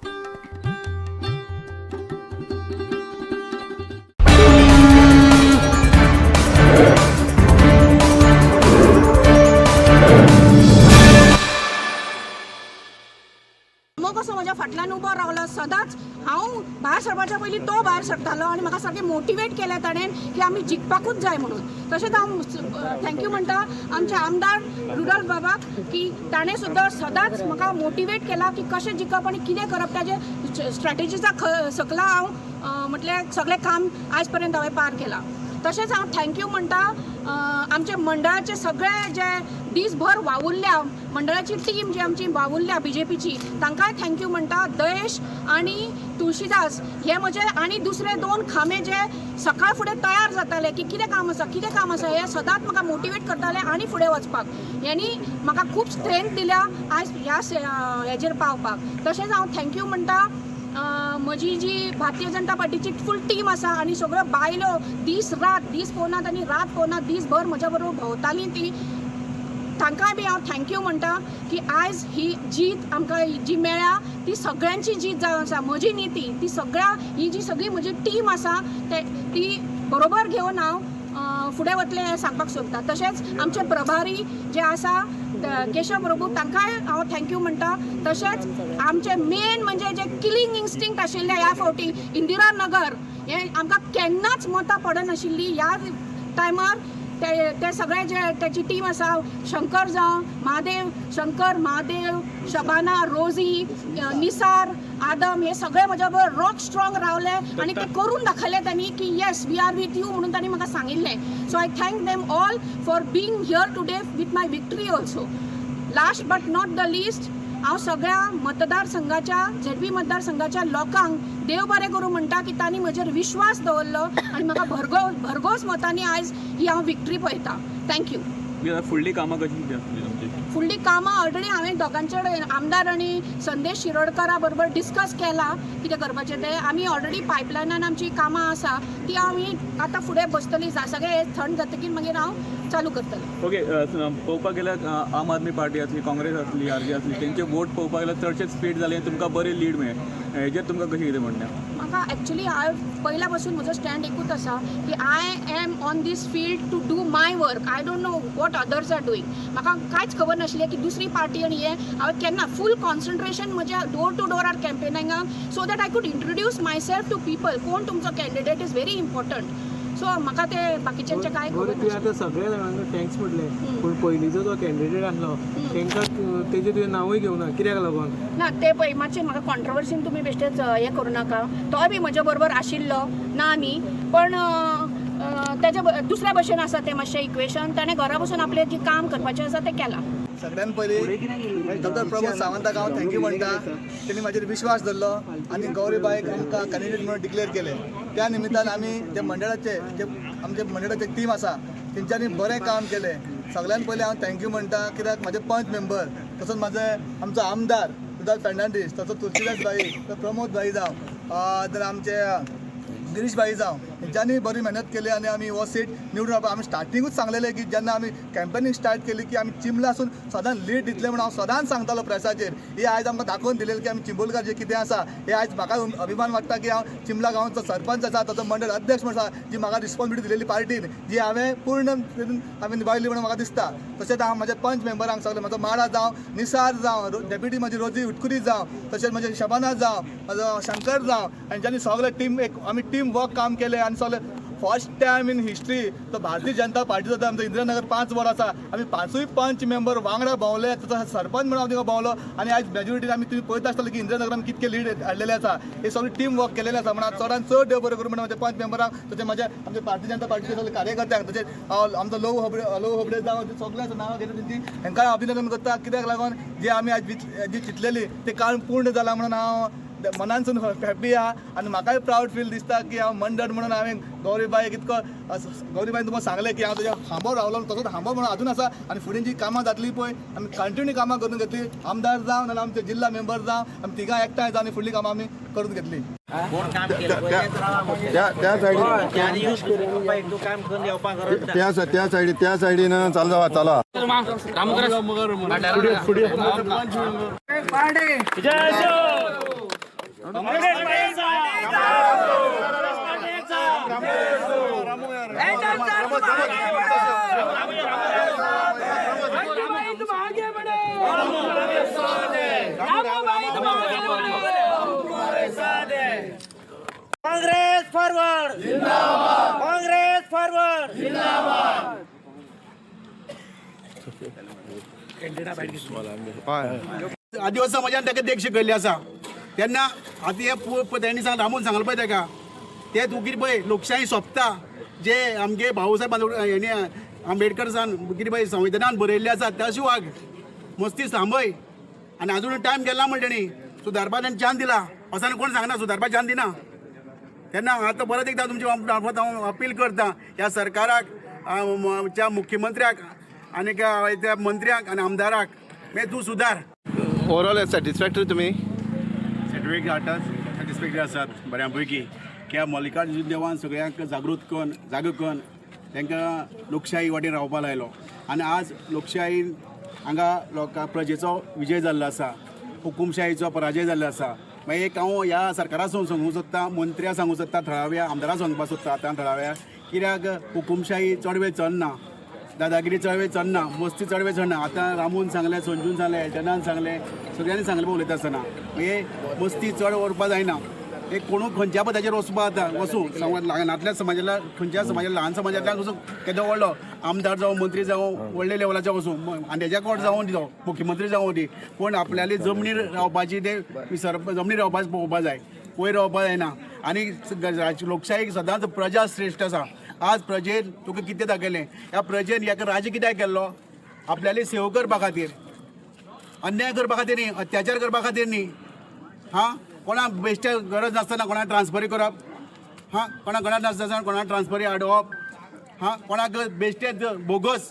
कसो म्हज्या फाटल्यान उबो रावलो सदांच. हांव भायर सरपाच्या पयलीं तो भायर सरतालो आनी म्हाका सारकें मोटिवेट केलें ताणें की आमी जिखपाकूच जाय म्हणून. तशेंच हांव थँक्यू म्हणटा आमचे आमदार रुडॉल्फ बाबाक की ताणें सुद्दां सदांच म्हाका मोटिवेट केला की कशें जिखप आनी कितें करप ताजे स्ट्रॅटेजीचा सकला हांव म्हटल्यार सगळें काम आयज पर्यंत हांवें पार केलां. तशेंच हांव थँक्यू म्हणटा आमचे मंडळाचे सगळे जे दीसभर वावुरल्या मंडळाची टीम जी आमची वावुरल्या बीजेपीची तांकांय थँक्यू म्हणटा. दयेश आनी तुळशीदास हे म्हजे आनी दुसरे 2 खांबे जे सकाळ फुडें तयार जाताले की कितें काम आसा हे सदांच म्हाका मोटिवेट करताले आनी फुडें वचपाक. हेणी म्हाका खूब स्ट्रेंथ दिल्या आयज ह्या हेजेर पावपाक. तशेंच हांव थँक्यू म्हणटा म्हजी जी भारतीय जनता पार्टीची फूल टीम आसा आनी सगळ्यो बायलो दीस पोवनात आनी रात पोवनात दीसभर म्हज्या बरोबर भोंवतालीं ती तांकांय बी हांव थँक्यू म्हणटा की आयज ही जीत आमकां जी मेळ्ळ्या ती सगळ्यांची जीत जावन आसा. म्हजी न्ही ती सगळ्या ही जी सगळी म्हजी टीम आसा ती बरोबर घेवन हांव फुडें वतलें हें सांगपाक सोदता. तशेंच आमचे प्रभारी जे आसा केशव प्रभू तांकांय हांव थँक्यू म्हणटा. तशेंच आमचे मेन म्हणजे जे किलिंग इन्स्टिंक्ट आशिल्ले ह्या फावटी इंदिरा नगर हें आमकां केन्नाच मतां पडनाशिल्लीं. ह्या टायमार ते सगळे जे त्याची टीम आसा शंकर जावं महादेव शबाना रोजी निसार आदम हे सगळे म्हज्या बरोबर रॉक स्ट्रॉंग रावले आनी ते करून दाखयले त्यांनी की yes we are with you म्हणून त्यांनी म्हाका सांगिल्लें. So I thank them all for being here today with my victory also. Last but not the least हांव सगळ्या मतदारसंघाच्या झेडपी मतदारसंघाच्या लोकांक देव बरें करूं म्हणटा की तांणी म्हजेर विश्वास दवरलो आनी म्हाका भरघोस मतांनी आयज ही हांव विक्ट्री पळयता. थँक्यू. फुडलीं कामां कशीं आसली तुमची? फुडलीं कामां ऑलरेडी हांवें दोगांचे आमदार आनी संदेश शिरोडकरा बरोबर डिस्कस केला कितें करपाचें तें. आमी ऑलरेडी पायपलायनान आमची कामां आसा ती आमी आतां फुडें बसतलीं. सगळें थंड जातकीर मागीर हांव चालू करतलें. ओके पळोवपाक गेल्यार आम आदमी पार्टी आसली काँग्रेस आसली आरजे आसली तेंचे वोट पळोवपाक गेल्यार चडशे स्पीड जाले आनी तुमकां बरें लीड मेळ्ळें. हेजेर तुमकां कशें कितें म्हणणें? म्हाका एक्चुली पयल्या पासून म्हजो स्टँड एकूच आसा की I am on this field to do my work. I don't know what others are doing. म्हाका कांयच खबर नाशिल्लें की दुसरी पार्टी आनी हे हांवें केन्ना फूल कॉन्सन्ट्रेशन म्हज्या डोर टू डोर आर कॅम्पेनिंगाक so that I could introduce myself to people. कोण तुमचो candidate is very important. So म्हाका ते बाकीच्यांचे कांय खबर तुवें आतां सगळ्या जाणांक थँक्स म्हटलें पूण पयलींचो जो कॅन्डिडेट आसलो तांकां तेजें तुवें नांवूय घेवना कित्याक लागून? ना ते पळय मातशें म्हाका कॉन्ट्रोवर्सीन तुमी बेश्टेच हें करूं नाका. तोय बी म्हज्या बरोबर आशिल्लो ना न्ही पण तेज्या दुसऱ्या भशेन आसा तें मातशें इक्वेशन. ताणें घरा बसून आपलें जें काम करपाचें आसा तें केलां. सगळ्यात पयलीं डॉक्टर प्रमोद सावंताक हांव थँक्यू म्हणटा. तेणी म्हाजेर विश्वास धरलो आनी गौरीबाईक आमकां कॅन्डिडेट म्हणून डिक्लेअर केलें. त्या निमित्तान आमी जे मंडळाचे जे आमचे मंडळाचे टीम आसा तेंच्यांनी बरें काम केलें. सगळ्यात पयलीं हांव थँक्यू म्हणटा कित्याक म्हाजे पंच मेंबर तसोच म्हाजे आमचो आमदार रुडॉल्फ फर्नांडीस तसोच तुळशीदास भाई प्रमोद भाई जावं तर आमचे गिरीश भाई जावं हेंच्यांनी बरी मेहनत केली आनी आमी हो सीट निवडून हाडपा. आमी स्टार्टिंगूच सांगलेलें की जेन्ना आमी कॅम्पेनींग स्टार्ट केली की आमी चिंबलासून सदां लीड दितले म्हणून हांव सदांच सांगतालो प्रेसाचेर. हे आयज आमकां दाखोवन दिलेलें की आमी चिंबोलकार जे कितें आसा हे आयज म्हाका अभिमान वाटता की हांव चिंबला गांवचो सरपंच आसा ताचो मंडळ अध्यक्ष म्हणून आसा जी म्हाका रिस्पॉन्सिबिलिटी दिलेली पार्टीन जी हांवें पूर्ण हांवें निभायली म्हणून म्हाका दिसता. तशेंच हांव म्हाज्या पंच मेंबरांक सगळे म्हाजो माडा जावं निसार जावं डेप्युटी म्हाजी रोजी उटकुरी जावं तशेंच म्हाजे शबाना जावं म्हाजो शंकर जावं हांच्यांनी सगळे टीम एक आमी टीम वर्क काम केलें आनी सगळे फर्स्ट टायम इन हिस्ट्री तो भारतीय जनता पार्टी सुद्दां आमचो इंदिरानगर 5 वॉर्ड आसा आमी 5य पंच मेंबर वांगडा भोंवले तसो सरपंच म्हणून हांव थिंगा भोंवलो आनी आयज मेजॉरिटीन आमी तुम्ही पळयता आसतले की इंदिरानगरान कितके लीड हाडलेले आसा हे सगळी टीम वर्क केलेले आसा म्हणून चडान चड देव बरें करूं म्हणून माझ्या 5 मेंबरांक तशें माझ्या आमच्या भारतीय जनता पार्टीचे सगळे कार्यकर्त्यांक तशेंच आमचो लोव होबडे जावं सगळ्यांचं नांवां घेतली तेंची हेंकाय अभिनंदन करता कित्याक लागून जे आमी आज जी चिंतलेली ते काम पूर्ण जाला म्हणून हांव मनानसून हॅप्पी आहा आनी म्हाकाय प्राऊड फील दिसता की हांव मंडळ म्हणून हांवें गौरीबाईक इतको गौरीबाईन तुमकां सांगलें की हांव तुज्या खांबो रावलो तसोच खांबो म्हणून अजून आसा आनी फुडें जी कामां जातली पळय आमी कंटिन्यू कामां करून घेतली आमदार जावं नाजाल्यार आमचे जिल्हा मेंबर जावं आमी तिगां एकठांय जावन फुडलीं कामां आमी करून घेतली. त्या सायडीन चला काँग्रेस फॉरवर्ड जिंदाबाद, काँग्रेस फॉरवर्ड जिंदाबाद. आदिवासी समाजान ताका देख शिकयल्ली आसा तेन्ना आतां हे तेणी रामून सांगलें पळय ताका ते तूं कितें पळय लोकशाही सोंपता जे आमगे भाऊसाहेब हेणी आंबेडकरान कितें पळय संविधानान बरयल्लें आसा तशें वाग मस्ती सांभय आनी आजून टायम गेला म्हण तेणी सुदारपा तेणी चान्स दिला असं कोण सांगना सुदारपा चान्स दिना तेन्ना आतां परत एकदां तुमच्या मार्फत हांव अपील करता ह्या सरकाराक च्या मुख्यमंत्र्याक आनी त्या मंत्र्याक आनी आमदाराक मागीर तूं सुदार. ओवरऑल सॅटिस्फॅक्टरी तुमी सर्टिफिकेट हाडटात सॅटिस्फॅक्टरी आसात बऱ्या पैकी की मल्लिकार्जुन देवान सगळ्यांक जागृत करून जागो करून तांकां लोकशाही वाटेन रावपा लायलो आनी आज लोकशाहीन हांगा प्रजेचो विजय जाल्लो आसा हुकुमशाहीचो पराजय जाल्लो आसा. मागीर एक हांव ह्या सरकाराक सांगूंक सोदता मंत्र्याक सांगूंक सोदता थळाव्या आमदाराक सांगपाक सोदता आतां थळाव्या कित्याक हुकुमशाही चड वेळ चलना दादागिरी चड वेळ चलना मस्ती चड वेळ चलना. आतां रामून सांगलें संजून सांगलें एल्टनान सांगलें सगळ्यांनी सांगलें उलयता आसतना मागीर मस्ती चड व्हरपा जायना एक कोणू खंयच्या पदाचेर वचपा जाता वचूं ल्हानांतल्या समाजाला खंयच्या समाजाला ल्हान समाजांतल्यान वचूं केदो व्हडलो आमदार जावं मंत्री जावं व्हडले लेवलाचो वचूं आनी तेज्या कोट जावं दी मुख्यमंत्री जावं दी पूण आपल्याली जमनीर रावपाची ते जमनीर रावपाचें पळोवपा जाय वयर रावपा जायना. आनी लोकशाहीक सदांच प्रजा श्रेश्ठ आसा. आज प्रजेन तुका कितें दाखयलें ह्या प्रजेन ह्या राज्य कित्याक केल्लो आपल्याली सेवा करपा खातीर अन्याय करपा खातीर न्ही अत्याचार करपा खातीर न्ही हां कोणाक बेश्टे गरज नासतना कोणाक ट्रान्सफरी करप हां कोणाक गरज नासतना कोणाक ट्रान्सफरी हाडप हां कोणाक बेश्टे बोगस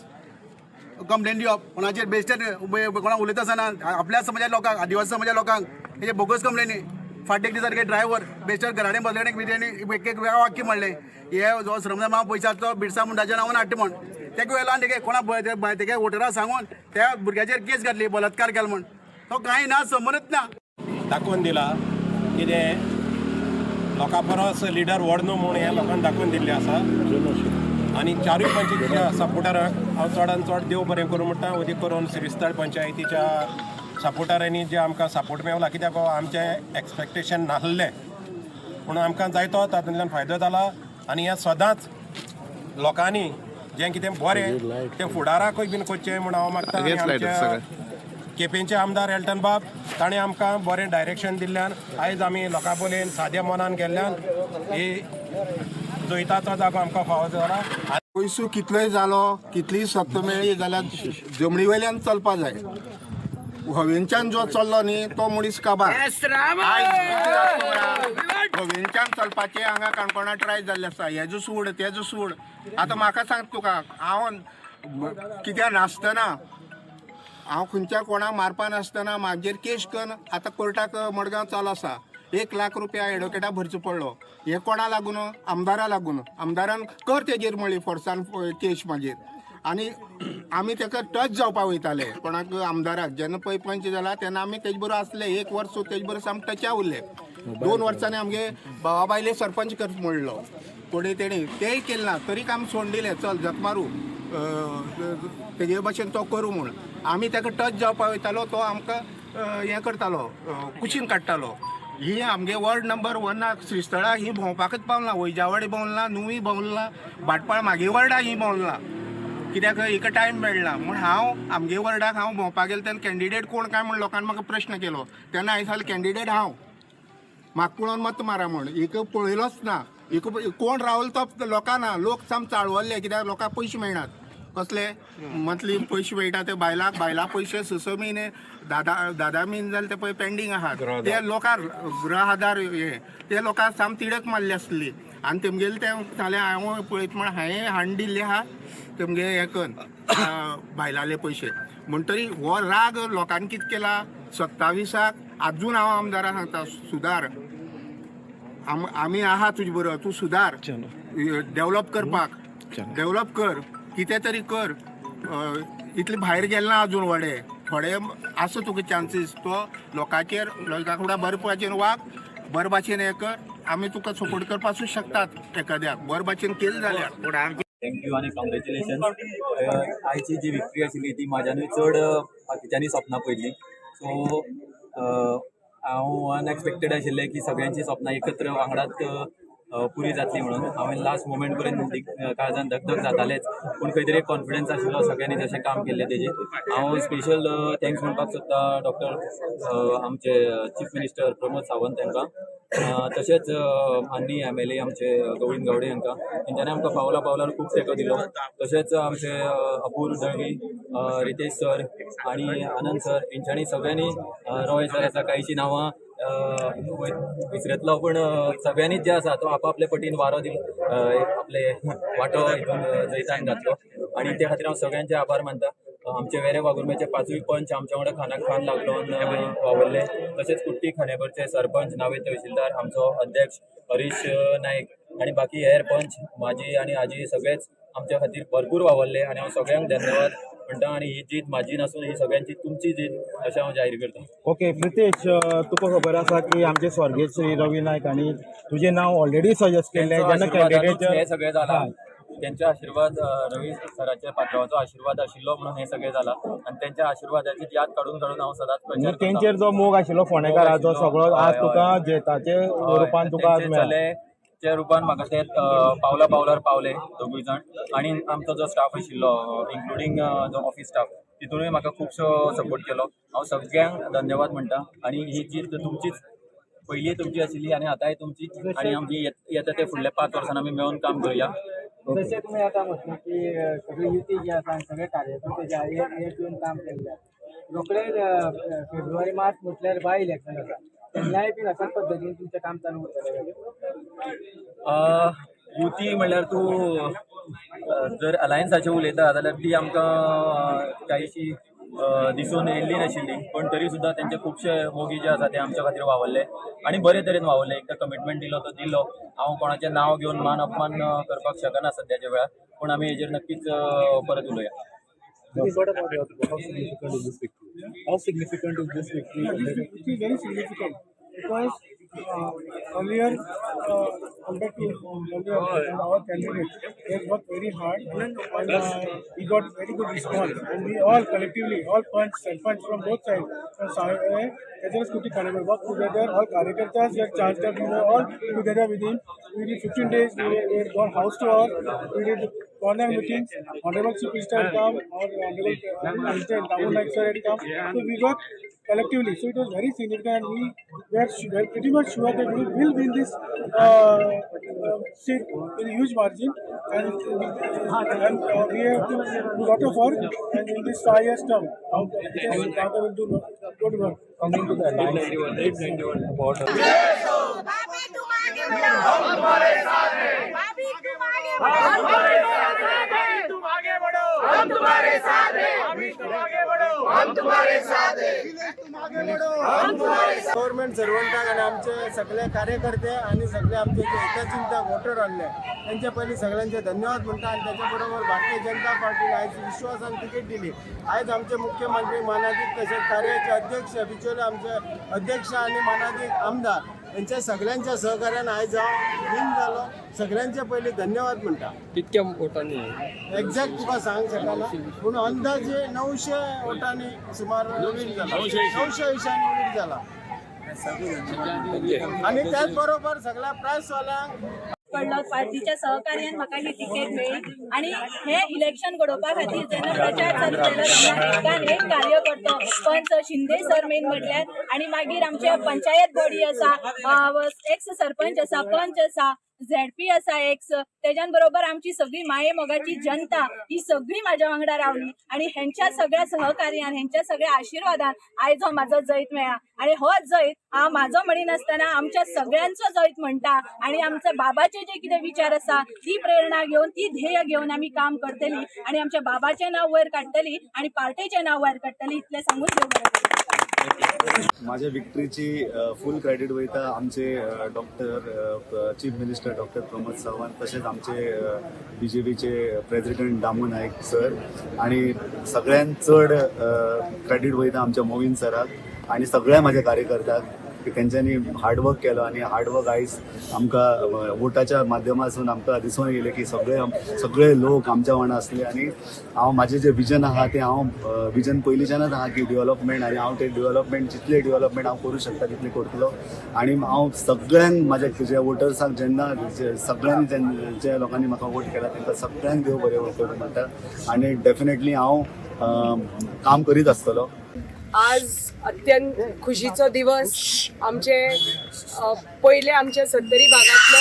कंप्लेन दिवप कोणाचेर बेश्टे कोणाक उलयता आसतना आपल्या समाजा लोकांक आदिवासी समाजा लोकांक तेजे बोगस कंप्लेनी फाटेक दिसारखे ड्रायव्हर बेश्टे घराडेन बसले बिर्याणी एक वाक्य म्हणलें हे जो श्रमदान पयशाचो बिरसा मुंडाच्या नांवान हाडटा म्हण तेका वेळान तेगे कोणा तेगे वोटराक सांगून त्या भुरग्याचेर केस घातली बलात्कार केलो म्हण तो कांय ना संबंदच ना दाखोवन दिला कितें लोकां परस लिडर व्हड न्हू म्हूण हें लोकांनी दाखोवन दिल्लें आसा आनी चारूय पंचायतीच्या सपोर्टरांक हांव चडान चड देव बरें करूं म्हणटा अदी करून श्रीस्थळ पंचायतीच्या सपोर्टरांनी जे आमकां सपोर्ट मेवला कित्याक आमचें एक्सपेक्टेशन नासलें पूण आमकां जायतो तातूंतल्यान फायदो जाला आनी हें सदांच लोकांनी जें कितें बरें तें फुडाराकूय बीन करचें म्हूण हांव मागता. केपेंचे आमदार एल्टन बाब ताणें आमकां बरें डायरेक्शन दिल्ल्यान आयज आमी लोकां बोलेन साद्या मनान गेल्ल्यान ही जोयताचो जागो आमकां फावो जाला. पयसू कितलोय जालो कितलीय सत्ता मेळ्ळी जाल्यार जमनी वयल्यान चलपा जाय. हवेंच्यान जो चल्लो न्ही तो मनीस काबार हवेंच्यान चलपाचें हांगा काणकोणा ट्राय जाल्लें आसा हेजो सूड तेजो सूड. आतां म्हाका सांग तुका हांव कित्याक नासतना हांव खंयच्या कोणाक मारपा नासतना म्हाजेर केस करून आतां कोर्टाक मडगांव चालू आसा. 1 लाख रुपया एडवोकेटाक भरचो पडलो. हे कोणा लागून आमदारा लागून आमदारान कर तेजेर म्हणली फोर्सान केस म्हाजेर आनी आमी ताका टच जावपा वयताले कोणाक आमदाराक जेन्ना पळय पंच जाला तेन्ना आमी तेजे बरोबर आसले 1 वर्स तेजे बरोबर आमी टचा उरले. 2 वर्सांनी आमगे भावा बायले सरपंच कर म्हणलो कोणी तेणी तेय केलें ना तरीक आमी सोडून दिलें चल जत मारू तेजे भाशेन तो करूं म्हूण. आमी ताका टच जावपा वयतालो तो आमकां हें करतालो कुशीन काडटालो ही आमगे वॉर्ड नंबर 1 श्रीस्थळा ही भोंवपाकच पावना, वैजावाडी भोंवला, नुवी भोंवला, भाटपाळ म्हागे वॉर्डा ही भोंवला, कित्याक एका टायम मेळना म्हूण हांव आमगे वॉर्डाक हांव भोंवपाक गेलो तेन्ना कॅन्डिडेट कोण काय म्हूण लोकांनी म्हाका प्रश्न केलो तेन्ना हांवें सांगलें कॅन्डिडेट हांव, म्हाका पळोवन मत मारा म्हूण. एक पळयलोच ना, एक कोण रावलो तो लोकांना, लोक साम चाळवल्ले कित्याक लोकांक पयशे मेळनात. कसले मंथली पयशे मेळटा ते बायलां पयशे 6 म्हयने 10 म्हयने जाले ते पळय पेंडींग आहात ते लोकांक गृह आधार हे ते लोकांक साम तिडक मारली आसली आनी तेमगेले ते सांगलें हांव पळयत म्हण हांवें हांड दिल्ले आहा तेमगे हे कर बायलाले पयशे म्हणटरी हो राग लोकांनी कितें केला 27 आजून हांव आमदाराक सांगता सुदार, आमी आहा तुजे बरोबर, तूं सुदार, डेव्हलप करपाक डेव्हलप कर, कितें तरी कर. इतले भायर गेले ना अजून थोडे आसा तुका चान्सीस, तो लोकांचेर लोकां फुड्यान बरे भाशेन वाग, बरे भाशेन हे कर, आमी तुका सपोर्ट करपाकूच शकतात एखाद्याक बरे भाशेन केलें जाल्यार. थँक्यू आनी कॉंग्रेच्युलेशन. आयची जी विक्ट्री आशिल्ली ती म्हाज्यानूय चड बाकीच्यांनी सपनां पयलीं. सो हांव अनएक्सपेक्टेड आशिल्लें की सगळ्यांची सपनां एकत्र वांगडात पुरी जातली म्हणून. हांवें लास्ट मोमेंट पर्यंत काळजान धगधग जातालेच, पूण खंय तरी एक कॉन्फिडन्स आशिल्लो सगळ्यांनी जशें काम केल्लें तेजेर. हांव स्पेशल थँक्स म्हणपाक सोदता डॉक्टर आमचे चीफ मिनिस्टर प्रमोद सावंत तांकां, तशेंच माननीय MLA आमचे गोविंद गावडे हांकां, तेंच्यांनी आमकां पावला पावलार खूब तेंको दिलो. तशेंच आमचे अपूर्व दळवी, रितेश सर आनी आनंद सर हेंच्यांनी सगळ्यांनी, रॉय सर आसा, कांयची नांवां विसरतलो पूण सगळ्यांनी जे आसा तो आपआपले पटीन वारो दिलो, आपले वांटो हितून जैतान घातलो आनी त्या खातीर हांव सगळ्यांचे आभार मानता. आमचे वेरे वागुर्म्याचे 5वी पंच आमच्या वांगडा खानाक खान लागून वावरले. तशेंच कुट्टी खांडेबरचे सरपंच, नावे तहसीलदार, आमचो अध्यक्ष हरीश नायक आनी बाकी हेर पंच माजी आनी आजी सगळेच आमच्या खातीर भरपूर वावरले आनी हांव सगळ्यांक धन्यवाद म्हणटा. आनी ही जीत म्हाजी नासून ही सगळ्यांची तुमची जीत अशें हांव जाहीर करता. ओके प्रितेश, तुका खबर आसा की आमचे स्वर्गीय श्री रवी नायक हांणी तुजें नांव ऑलरेडी सजेस्ट केल्लें जेन्ना कॅन्डिडेट हे सगळें जालां. त्यांच्या आशीर्वाद, रवी सराच्या पात्रांचो आशीर्वाद आशिल्लो म्हणून हे सगळें जालां आनी त्यांच्या आशीर्वादाची याद काडून हांव सदांच प्रचार करता. तेंचेर जो मोग आशिल्लो फोंडेकाराचो सगळो आज तुका जेताचे रुपान तुका आज मेळ्ळा. च्या रुपान म्हाका ते पावला पावलार पावले दोगूय जाण आनी आमचो जो स्टाफ आशिल्लो इन्क्लुडींग जो ऑफिस स्टाफ तितूनय म्हाका खुबसो सपोर्ट केलो. हांव सगळ्यांक धन्यवाद म्हणटा आनी ही जीत तुमचीच, पयलीं तुमची आशिल्ली आनी आतांय तुमची आनी आमची येता ते फुडल्या 5 वर्सान आमी मेळून काम करुया. जशें तुमी आतां म्हटलें की सगळी युती जी आसा सगळे कार्यकर्ते जे एक येवन काम केल्ले, रोखडेच फेब्रुवारी मार्च म्हटल्यार बाय इलेक्शन आसा, तेन्नाय बीन अशाच पद्दतीन तुमचें काम चालू उरतलें. युती म्हणल्यार तूं जर अलायन्साचें उलयता जाल्यार ती आमकां कांयशी दिसून येयल्ली नाशिल्ली, पण तरी सुद्दां तेंचे खुबशे मोगी जे आसा ते आमच्या खातीर वावरले आनी बरे तरेन वावरले. एकदां कमिटमेंट दिलो तो दिलो. हांव कोणाचें नांव घेवन मान अपमान करपाक शकना सद्याच्या वेळार, पूण आमी हेजेर नक्कीच परत उलोवया. How significant is this victory? It is very significant because earlier compared to earlier our candidate, they worked very hard and we got very good response and we all collectively, all punch from both sides, from Sahib as well as Kuti Khanebur worked together, all Karyakartas were charged up, we were all together within 15 days, we had gone house to house, we did corner meetings, Honorable Chief Minister had come, or Honorable Minister Damu Naik sir had come, so we worked collectively, so it was very significant and we were pretty much sure that we will win this seat in a huge margin and we have to do a lot of work and in this 5 years term, Tata will do good work. Coming to the alliance, 891 about बाबी तुम आगे बढ़ो, हम तुम्हारे साथ हैं. बाबी तुम आगे बढ़ो, हम तुम्हारे साथ हैं. तुम आगे बढ़ो, हम तुम्हारे साथ हैं. बाबी तुम आगे बढ़ो, हम तुम्हारे साथ हैं. तुम आगे बढ़ो, हम तुम्हारे साथ. गव्हर्नमेंट सर्वंटाक आणि आमचे सगळे कार्यकर्ते आणि सगळे आमचे जे हितचिंतक वोटर आसले त्यांचे पयलीं सगळ्यांचे धन्यवाद म्हणटा आणि त्याच्या बरोबर भारतीय जनता पार्टीने आयज विश्वासान तिकेट दिली. आयज आमचे मुख्यमंत्री मानाधीश तसेच कार्याचे अध्यक्ष बिचोले आमचे अध्यक्ष आणि मानाधीश आमदार यांच्या सगळ्यांच्या सहकार्याने आयज हांव विन जालो. सगळ्यांचे पयलीं धन्यवाद म्हणटा. कितक्या वोटांनी एक्झॅक्ट तुका सांग शकना पूण अंदाजे 900 वोटांनी सुमार विन जाला, 900 इशांनी विन जाला. आणि त्याचबरोबर सगळ्या प्रायसवाल्यांक पडलो पार्टीच्या सहकार्यान म्हाका ही तिकेट मेळ्ळी आणि हे इलेक्शन घडोवपा खातीर जेन्ना प्रचार चालू केलो तेन्ना एकान एक कार्यकर्तो पंच शिंदे सर मेन म्हटल्यार आणि मागीर आमचे पंचायत बॉडी आसा, एक्स सरपंच आसा, पंच आसा, झेडपी आसा एक्स, तेज्यान बरोबर आमची सगळी माये मोगाची जनता ही सगळी म्हाज्या वांगडा रावली आणि हेंच्या सगळ्या सहकार्यान हेंच्या सगळ्या आशिर्वादान आयज हो म्हाजो जैत मेळ्ळा आणि हो जैत हांव म्हाजो म्हणिनासतना आमच्या सगळ्यांचो जैत म्हणटा आणि आमच्या बाबाचे जे कितें विचार आसा ती प्रेरणा घेवन ती ध्येय घेवन आमी काम करतली आणि आमच्या बाबाचें नांव वयर काडटली आणि पार्टीचें नांव वयर काडटली इतलें सांगून देव बरें करूं. माझ्या विक्ट्रीची फुल क्रेडिट वयता आमचे doctor chief minister doctor Pramod Sawant तसेच आमचे BJPचे प्रेसिडेंट दामू नायक सर आणि सगळ्यांत चड क्रेडिट वयता आमच्या मोविन सराक आणि सगळ्या माझ्या कार्यकर्त्याक की तेंच्यांनी हार्डवर्क केलो आणि हार्डवर्क आयज आमकां वोटाच्या माध्यमातून आमकां दिसून येयलें की सगळे लोक आमच्या वांगडा असले आणि हांव म्हाजें जें विजन आहा तें हांव विजन पयलींच्यानच आहा की डेव्हलपमेंट आणि हांव तें डेव्हलपमेंट जितलें डेव्हलपमेंट हांव करूं शकता तितलें करतलो आणि हांव सगळ्यांक म्हाज्या जे वोटर्सांक जेन्ना सगळ्यांनी जे लोकांनी म्हाका वोट केला तांकां सगळ्यांक देव बरें करूं म्हणटा आणि डेफिनेटली हांव काम करीत आसतलो. आज अत्यंत खुशीचो दिवस. आमचे पयले आमच्या सत्तरी भागातलो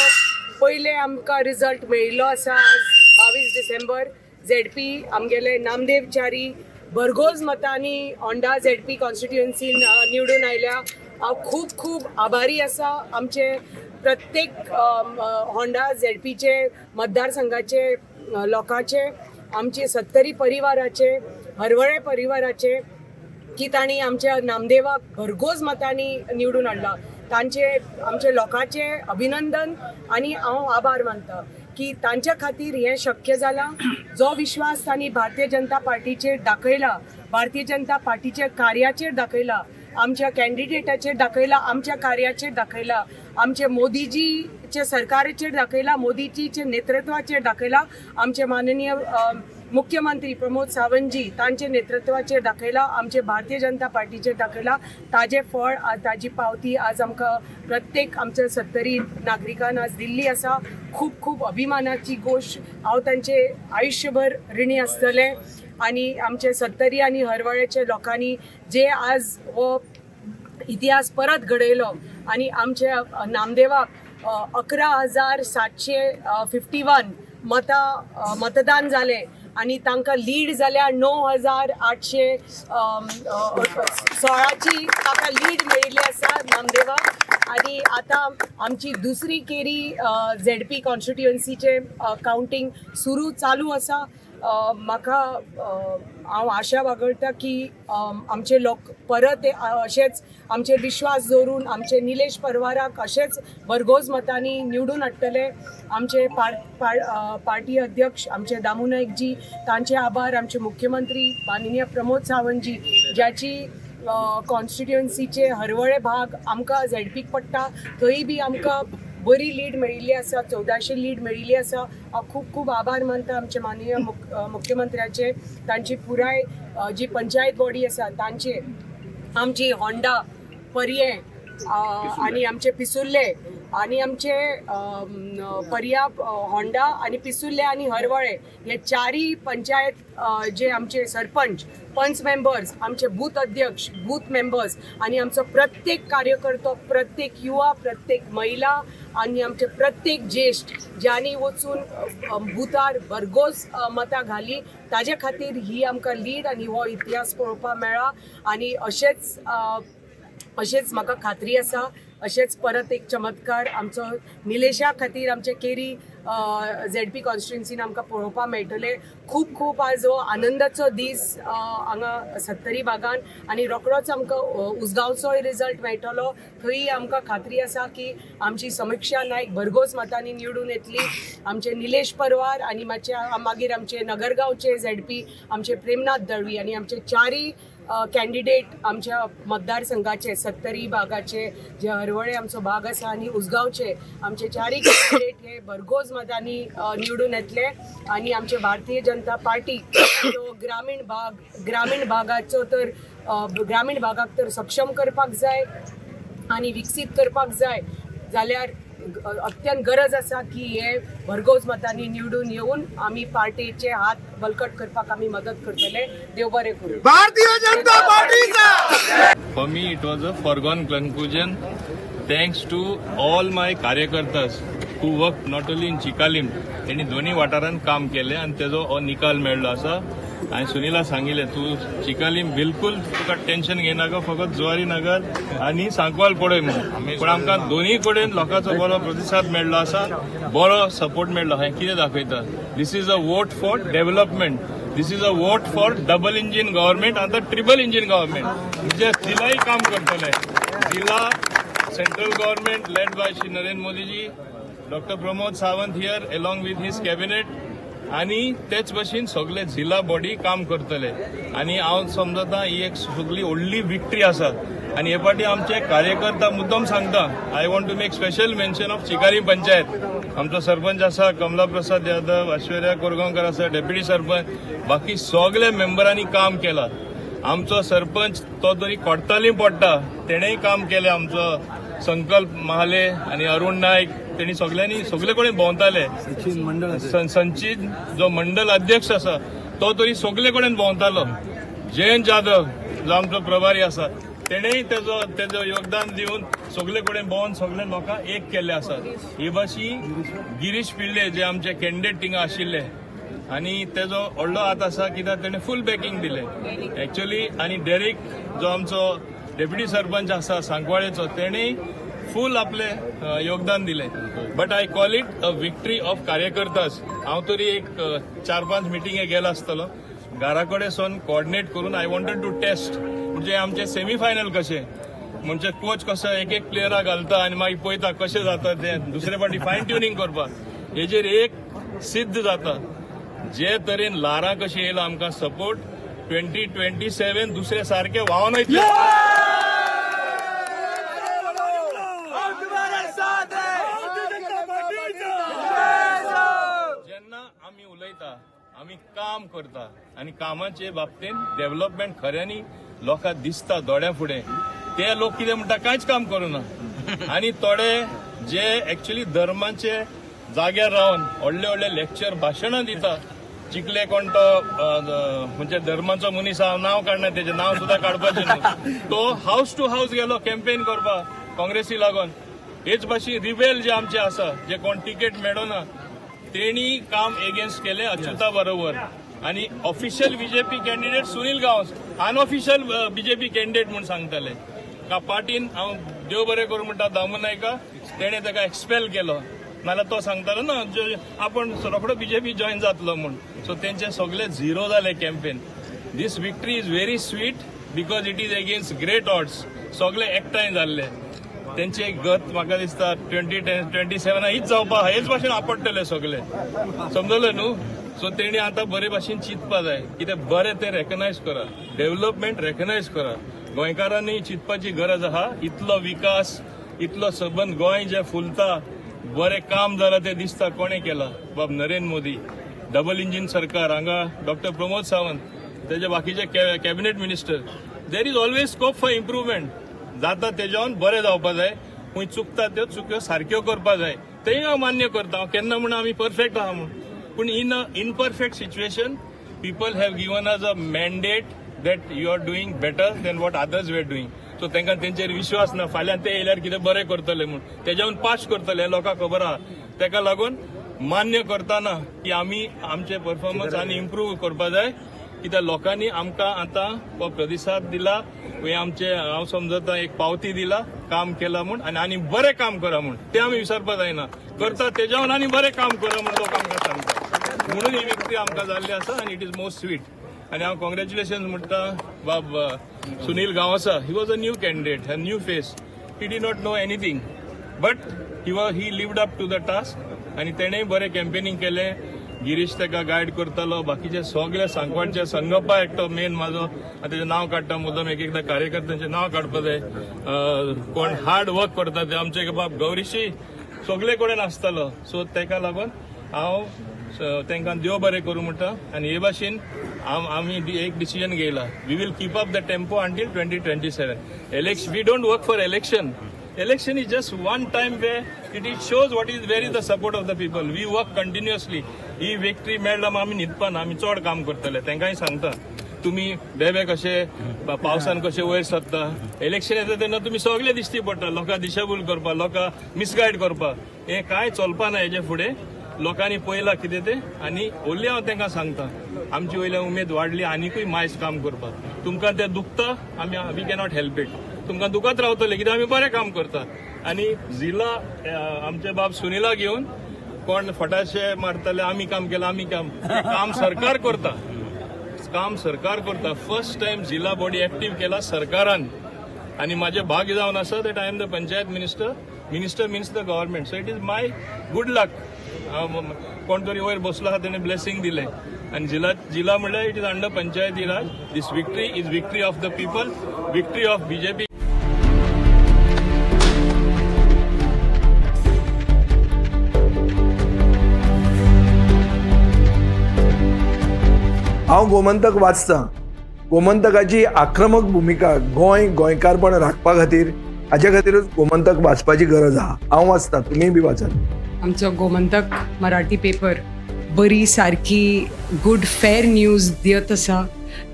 पयले आमकां रिजल्ट मेळिल्लो आसा आज 22 डिसेंबर. ZP आमगेले नामदेव च्यारी भरघोस मतांनी होंडा ZP कॉन्स्टिट्युएन्सीन निवडून आयल्या. हांव खूब खूब आभारी आसा आमचे प्रत्येक होंडा ZPचे मतदारसंघाचे लोकांचे, आमचे सत्तरी परिवाराचे, हरवळे परिवाराचे की तांणी आमच्या नामदेवाक भरघोस मतांनी निवडून हाडला. तांचे आमचे लोकांचे अभिनंदन आणि हांव आभार मानता की तांच्या खातीर हें शक्य जालां. जो विश्वास तांणी भारतीय जनता पार्टीचेर दाखयला, भारतीय जनता पार्टीच्या कार्याचेर दाखयला, आमच्या कॅन्डिडेटाचेर दाखयला, आमच्या कार्याचेर दाखयला, आमचे मोदीजीचे सरकाराचेर दाखयला, मोदीजीचे नेतृत्वाचेर दाखयला, आमचे माननीय मुख्यमंत्री प्रमोद सावंतजी तांचे नेतृत्वाचेर दाखयला, आमचे भारतीय जनता पार्टीचेर दाखयला. ताजे फळ ताजी पावती आज आमकां प्रत्येक आमच्या सत्तरी नागरिकांन आज दिल्ली आसा. खूब खूब अभिमानाची गोश्ट. हांव तांचे आयुश्यभर ऋणी आसतलें आणि आमचे सत्तरी आणि हरवळेच्या लोकांनी जे आज हो इतिहास परत घडयलो आणि आमच्या नामदेवाक 11,751 मतदान जाले आणि तांकां लीड जाल्या 9,816ची ताका लीड मेळिल्ली आसा नामदेवाक. आणि आता आमची दुसरी केरी ZP कॉन्स्टिट्युएन्सीचे काउंटिंग चालू आसा. म्हाका हांव आशा बाळगता की आमचे लोक परत अशेंच आमचे विश्वास दवरून आमचे निलेश परवाराक अशेंच भरघोस मतांनी निवडून हाडटले. आमचे पार्टी अध्यक्ष आमचे दामू नायकजी तांचे आभार. आमचे मुख्यमंत्री माननीय प्रमोद सावंतजी ज्याची कॉन्स्टिट्युएन्सीचे हरवळे भाग आमकां ZPक पडटा थंय बी आमकां बरी लीड मेळिल्ली आसा. 1400 लीड मेळिल्ली आसा. हांव खूब खूब आभार मानता आमचे माननीय मुख्यमंत्र्याचे. तांची पुराय जी पंचायत बॉडी आसा तांचे, आमची होंडा पर्ये आणि आमचे पिसुल्ले आणि आमचे पर्या होंडा आणि पिसुल्ले आणि हरवळे हे चारही पंचायत जे आमचे सरपंच, पंच मेंबर्स, आमचे बूथ अध्यक्ष, बूथ मेंबर्स आणि आमचो प्रत्येक कार्यकर्तो, प्रत्येक युवा, प्रत्येक महिला आणि आमचे प्रत्येक ज्येष्ठ ज्यांनी वचून बुथार भरघोस मतां घाली ताजे खातीर ही आमकां लीड आणि हो इतिहास पळोवपाक मेळ्ळा. आणि अशेंच म्हाका खात्री आसा अशेंच परत एक चमत्कार आमचो निलेशा खातीर आमचे केरी ZP कॉन्स्टिट्युएन्सीन आमकां पळोवपाक मेळटले. खूब खूब आज हो आनंदाचो दीस हांगा सत्तरी भागान आणि रोखडोच आमकां उसगांवचोय रिजल्ट मेळटलो. थंय आमकां खात्री आसा की आमची समीक्षा नायक भरघोस मतांनी निवडून येतली. आमचे निलेश परवार आणि मागीर आमचे नगरगांवचे ZP आमचे प्रेमनाथ दळवी आणि आमचे चारही कॅन्डिडेट आमच्या मतदारसंघाचे सत्तरी भागाचे जे हरवळे आमचो भाग आसा आणि उसगांवचे आमचे चारही कॅन्डिडेट हे भरघोस मतांनी निवडून येतले. आणि आमचे भारतीय जनता पार्टी तो ग्रामीण भागाचो तर ग्रामीण भागाक तर सक्षम करपाक जाय. आनी विकसीत करपाक जाय जाल्यार अत्यंत गरज आसा की हे भरघोस मतांनी निवडून येवन आमी पार्टीचे हात बलकट करपाक आमी मदत करतले. देव बरें करूं. भारतीय जनता पार्टीचा For me, it was a foregone conclusion. Thanks to all my कार्यकर्तास who worked not only in Chicalim, त्यांनी दोन्ही वाठारांत काम केले आणि तेजो हो निकाल मेळ्ळो आसा. आणि सुनीला सांगितले तू चिकालीम बिलकुल तुका टेन्शन घेनाका, फकत जुवारी नगर आणि सांकवाल पळय म्हणून. पण आमकां दोन्ही कडेन लोकांचो बरो प्रतिसाद मेळ्ळो आसा, बरो सपोर्ट मेळ्ळो. हें कितें दाखयता? दिस is a vote for development. This is a vote for double engine government आनी ट्रिपल इंजिन गव्हर्मेंट जे जिल्हाय काम करतले. जिल्हा central government led by Shri Narendra Modiji, doctor Pramod Sawant here along with his cabinet, आणि तेच भशेन सगळे जिल्हा बॉडी काम करतले. आणि हांव समजता ही एक सगळी व्हडली विक्ट्री आसा. आणि हे फाटी आमचे कार्यकर्ता मुद्दम सांगता, I want to make special mention of Chicalim panchayat. आमचो सरपंच आसा कमला प्रसाद यादव, ऐश्वर्या कोरगांवकर आसा डेप्युटी सरपंच, बाकी सगळे मेंबरांनी काम केला. आमचो सरपंच तो तरी कोडताली पडटा, तेणेय काम केलें. आमचो संकल्प महाले आणि अरुण नायक त्यांनी सगळे कडेन भोंवताले. संचित जो मंडल अध्यक्ष आसा तो तरी सगळे कडेन भोंवतालो. जयंत जाधव जो आमचो प्रभारी आसा तेणेय तेजो योगदान दिवन सगळे कडेन भोंवन सगळे लोकांक एक केल्ले आसात. हे भाशी गिरीश पिल्ले जे आमचे कॅन्डिडेट थिंगा आशिल्ले आणि तेजो व्हडलो हात आसा, कित्याक तेणें फूल बॅकिंग दिले एक्चुअली. आणि डेरेक जो आमचो डेप्युटी सरपंच आसा सांकवाळेचो, तेणेय फूल आपले योगदान दिले. But I call it a victory of कार्यकर्तास. हांव तरी एक 4-5 मिटिंगे गेलो आसतलो घरा कडेन सोन कोऑर्डिनेट करून. आय वॉन्टेड टू टेस्ट म्हणजे आमचे सेमीफायनल कशे, म्हणजे कोच कसो एक प्लेयराक घालता आणि मागीर पळयता कशें जाता तें दुसरे फावटी फायन ट्युनिंग करपाक. हेजेर एक सिद्ध जाता जे तरेन लारां कशें येयला आमकां सपोर्ट. 2027 दुसरे सारखे व्हांवन वयतले. जेन्ना आमी उलयता, आमी काम करता आणि कामाचे बाबतीन डेव्हलपमेंट खऱ्यांनी लोकांक दिसता दोळ्या फुडें. ते लोक कितें म्हणटा, कांयच काम करूना. आणि थोडे जे एक्चुअली धर्माचे जाग्यार रावन व्हडले व्हडले लेक्चर भाशणां दिता. चिखले कोण तो म्हणजे धर्माचो मनीस, हांव नांव काडना, तेजें नांव सुद्दां काडपाचें न्हू. तो हाऊस टू हाऊस गेलो कॅम्पेन करपाक काँग्रेसी लागून. हेच भाशेन रिबेल जे आमचे आसा, जे कोण तिकेट मेळोना, तेणी काम एगेन्स्ट केले अच्युता बरोबर. आणि official BJP candidate Sunil Gawas unofficial BJP candidate म्हणून सांगताले. का पार्टीन हांव देव बरें करूं म्हणटा दामू नायका, तेणें ताका एक्सपेल केलो. नाल्यार तो सांगतालो ना आपण रोखडो बीजेपी जॉईन जातलो म्हणून. सो तेंचे सगळे झिरो जाले campaign. This victory is very sweet because it is against great odds. सगळे एकठांय जाल्ले. तेंचे गत म्हाका दिसता 2027 हीच जावपा, हेच भाशेन आपडटले सगळे, समजले न्हू. सो तेणी आतां बरे भाशेन चिंतपा जाय, कितें बरें तें रेकग्नायज करा, डेव्हलपमेंट रेकग्नायज करा. गोंयकारांनी चिंतपाची गरज आहा. इतलो विकास, इतलो सबंद गोंय जे फुलता, बरें काम जालां तें दिसता कोणें केलां? बाब नरेंद्र मोदी. डबल इंजिन सरकार, हांगा डॉक्टर प्रमोद सावंत, तेजे बाकीचे cabinet minister. There is always scope for improvement. जाता तेज्यान बरें जावपा जाय. खंय चुकता त्यो चुक्यो सारक्यो करपा जाय. तेंय हांव मान्य करता. हांव केन्ना म्हणून आमी परफेक्ट आहा म्हणून. पूण in a imperfect situation people have given us a mandate that you are doing better than what others were doing. So तांकां तेंचेर विश्वास ना, फाल्यां ते येयल्यार कितें बरें करतले म्हणून. तेज्यावन पास करतले हें लोकांक खबर आहा. तेका लागून मान्य करतना की आमी आमचे परफॉर्मन्स आनी इम्प्रूव करपा जाय. कित्याक लोकांनी आमकां आतां हो प्रतिसाद दिला, आमचे हांव समजता एक पावती दिला काम केला म्हूण, आनी बरें काम करा म्हूण. तें आमी विसरपा जायना. करता तेज्यावन आनी बरें काम करा म्हूण लोक आमकां सांगता. म्हणून ही विक्ट्री आमकां जाल्ली आसा आनी इट इज मोस्ट स्वीट. आनी हांव कॉंग्रॅच्युलेशन्स म्हणटा बाब सुनील गांवसा. He was a new candidate, a new face. He did not know anything but he lived up to the task. आनी तेणेय बरें कॅम्पेनिंग केलें. गिरीश तेका गायड करतालो. बाकीचे सगळे सांकवाडचे संगप्पा एकटो मेन म्हाजो, तेजें नांव काडटा मुद्दम एक एकदां कार्यकर्त्यांचें नांव काडपा जाय. कोण हार्ड वर्क करता ते आमचे बाब गौरीशी सगळे कडेन आसतालो. सो तेका लागून हांव तांकां देव बरें करूं म्हणटा. आनी हे भाशेन आमी एक डिसिजन घेयला. We will keep up the tempo until 2027. We don't work for election. Election is just one time where it shows what is where is the support of the people. We work continuously. He victory मेळ्ळा आमी न्हिदपा ना, आमी चड काम करतले. तांकांय सांगता तुम्ही बेबे कशे पावसान कशे वयर सरता. इलेक्शन येता तेन्ना तुम्ही सगळे दिश्टी पडटा. लोकांक दिशाभूल करपा, लोकांक मिसगायड करपा, हे काय चलपा ना. हेजे फुडें लोकांनी पळयलां कितें तें, आनी ओली हांव तांकां सांगता आमची वयल्यान उमेद वाडली आनीकूय मायज काम करपाक. तुमकां तें दुखता, वी कॅनॉट हेल्प इट. तुमकां दुखत रावतले कित्याक आमी बरें काम करता. आनी जिला आमचे बाब सुनीला घेवन कोण फटाशे मारतले, आमी काम केलं, आमी काम सरकार करता. काम सरकार करता. फर्स्ट टाइम जिल्हा बॉडी एक्टिव्ह केला सरकारान. आणि माझे भाग्य जावन आसा that I am the panchayat minister means the government. So it is my good luck. कोण तरी वयर बसलो आहा तेणे ब्लेसिंग दिले. आणि जिल्हा म्हणल्यार it is under Panchayati Raj. This victory is victory of the people, victory of BJP. हांव गोमंतक वाचतां. गोमंतकाची आक्रमक भुमिका गोंयकारपण राखपा खातीर हाचे खातीरूच गोमंतक वाचपाची गरज आहा. हांव वाचतां, तुमीय बी वाचात. आमचो गोमंतक मराठी पेपर बरी सारकी गुड फेअर न्यूज दित आसा.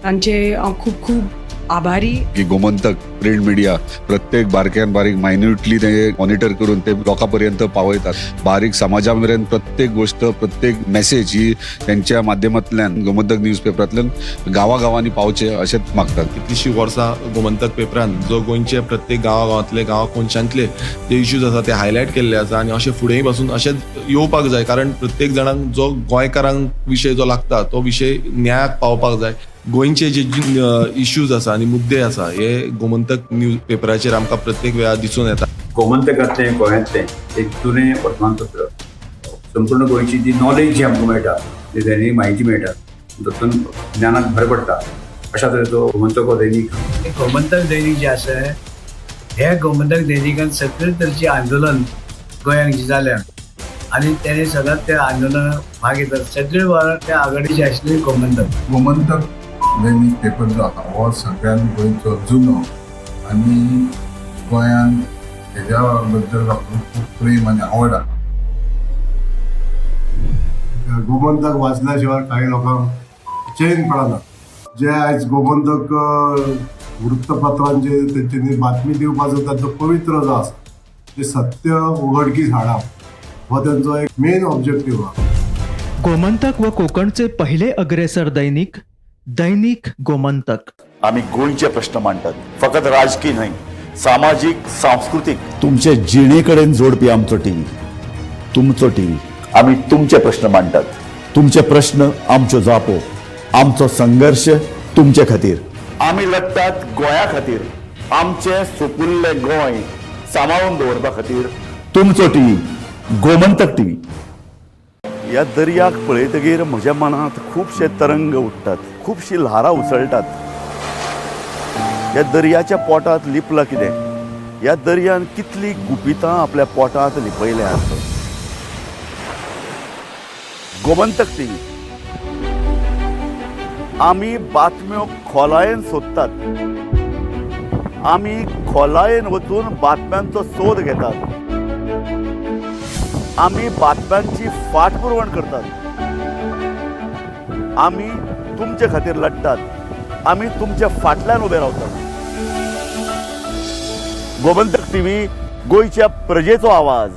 तांचे हांव खूब खूब आभारी. की गोमंतक प्रिंट मिडिया प्रत्येक बारक्यान बारीक मायन्युटली ते मॉनिटर करून ते लोकांपर्यंत पावयतात. बारीक समाजा मेरेन प्रत्येक गोष्ट, प्रत्येक मेसेज ही त्यांच्या माध्यमांतल्यान गोमंतक न्यूज पेपरांतल्यान गांवागांवांनी पावचे अशेंच मागतात. कितलींशीं वर्सां गोमंतक पेपरान जो गोंयचे प्रत्येक गांवागांवांतले कोनशांतले जे इश्यूज आसा ते हायलायट केल्ले आसा. आनी अशें फुडेंय पासून अशेंच येवपाक जाय. कारण प्रत्येक जाणांक जो गोंयकारांक विशय जो लागता तो विशय न्यायाक पावपाक जाय. गोंयचे जे इश्यूज आसा आनी मुद्दे आसा हे गोमंतक न्यूज पेपराचेर आमकां प्रत्येक वेळार दिसून येता. गोमंतकांतलें गोंयांतलें एक जुनें वर्तमानपत्र. संपूर्ण गोंयची जी नॉलेज जी आमकां मेळटा, जी दैनीक म्हायती मेळटा, तातूंत ज्ञानाक भर पडटा. अशा तरेचो गोमंतक हो दैनीक. गोमंतक दैनिक जे आसा हे गोमंतक दैनिकान सगळे तरेची आंदोलन गोंयांत जी जाल्या आनी तेणे सदांच त्या आंदोलनाक भाग घेतात. सगळे वेळार त्या आघाडीचे आशिल्ले गोमंतक दैनीक पेपर जो आसा हो सगळ्यान गोंयचो जुनो आनी गोंयान हेज्या बद्दल म्हाका खूब प्रेम आनी आवड आसा. गोमंतक वाचल्या शिवाय काही लोकांक चैन पडना. जे आयज गोमंतक वृत्तपत्रांचे तेंच्यांनी बातमी दिवपाचो ताचो पवित्र जो आसा ते सत्य उघडकीस हाडप हो त्यांचो एक मेन ऑब्जेक्टिव्ह आसा. गोमंतक व कोकणचे पहिले अग्रेसर दैनिक गोमंतक. आम्ही गोंयचे प्रश्न मांडटात. फकत राजकीय न्हय, सामाजिक, सांस्कृतिक. तुमचे जिणेकडेन जोडपी आमचो टीव्ही, तुमचो टीव्ही. आम्ही तुमचे प्रश्न मांडटात. तुमचे प्रश्न आमच्यो जापो. आमचो संघर्ष तुमचे खातीर. आम्ही लढटात गोंया खातीर. आमचे सोपुल्ले गोंय सांबाळून दवरपा खातीर. तुमचो टीव्ही, गोमंतक टीव्ही. ह्या दर्याक पळयतकीर म्हज्या मनांत खुबशे तरंग उठटात, खुबशी ल्हारां उसळटात. ह्या दर्याच्या पोटांत लिपलां कितें? ह्या दर्यान कितली गुपितां आपल्या पोटांत लिपयल्यात. गोमंतक टीव्ही. आमी बातम्यो खोलायेन सोदतात. आमी खोलायेन वचून बातम्यांचो सोद घेतात. आमी बातम्यांची फाटपुरवण करतात. आमी तुमचे खातीर लढटात. आमी तुमच्या फाटल्यान उबे रावतात. गोमंतक टीव्ही गोंयच्या प्रजेचो आवाज.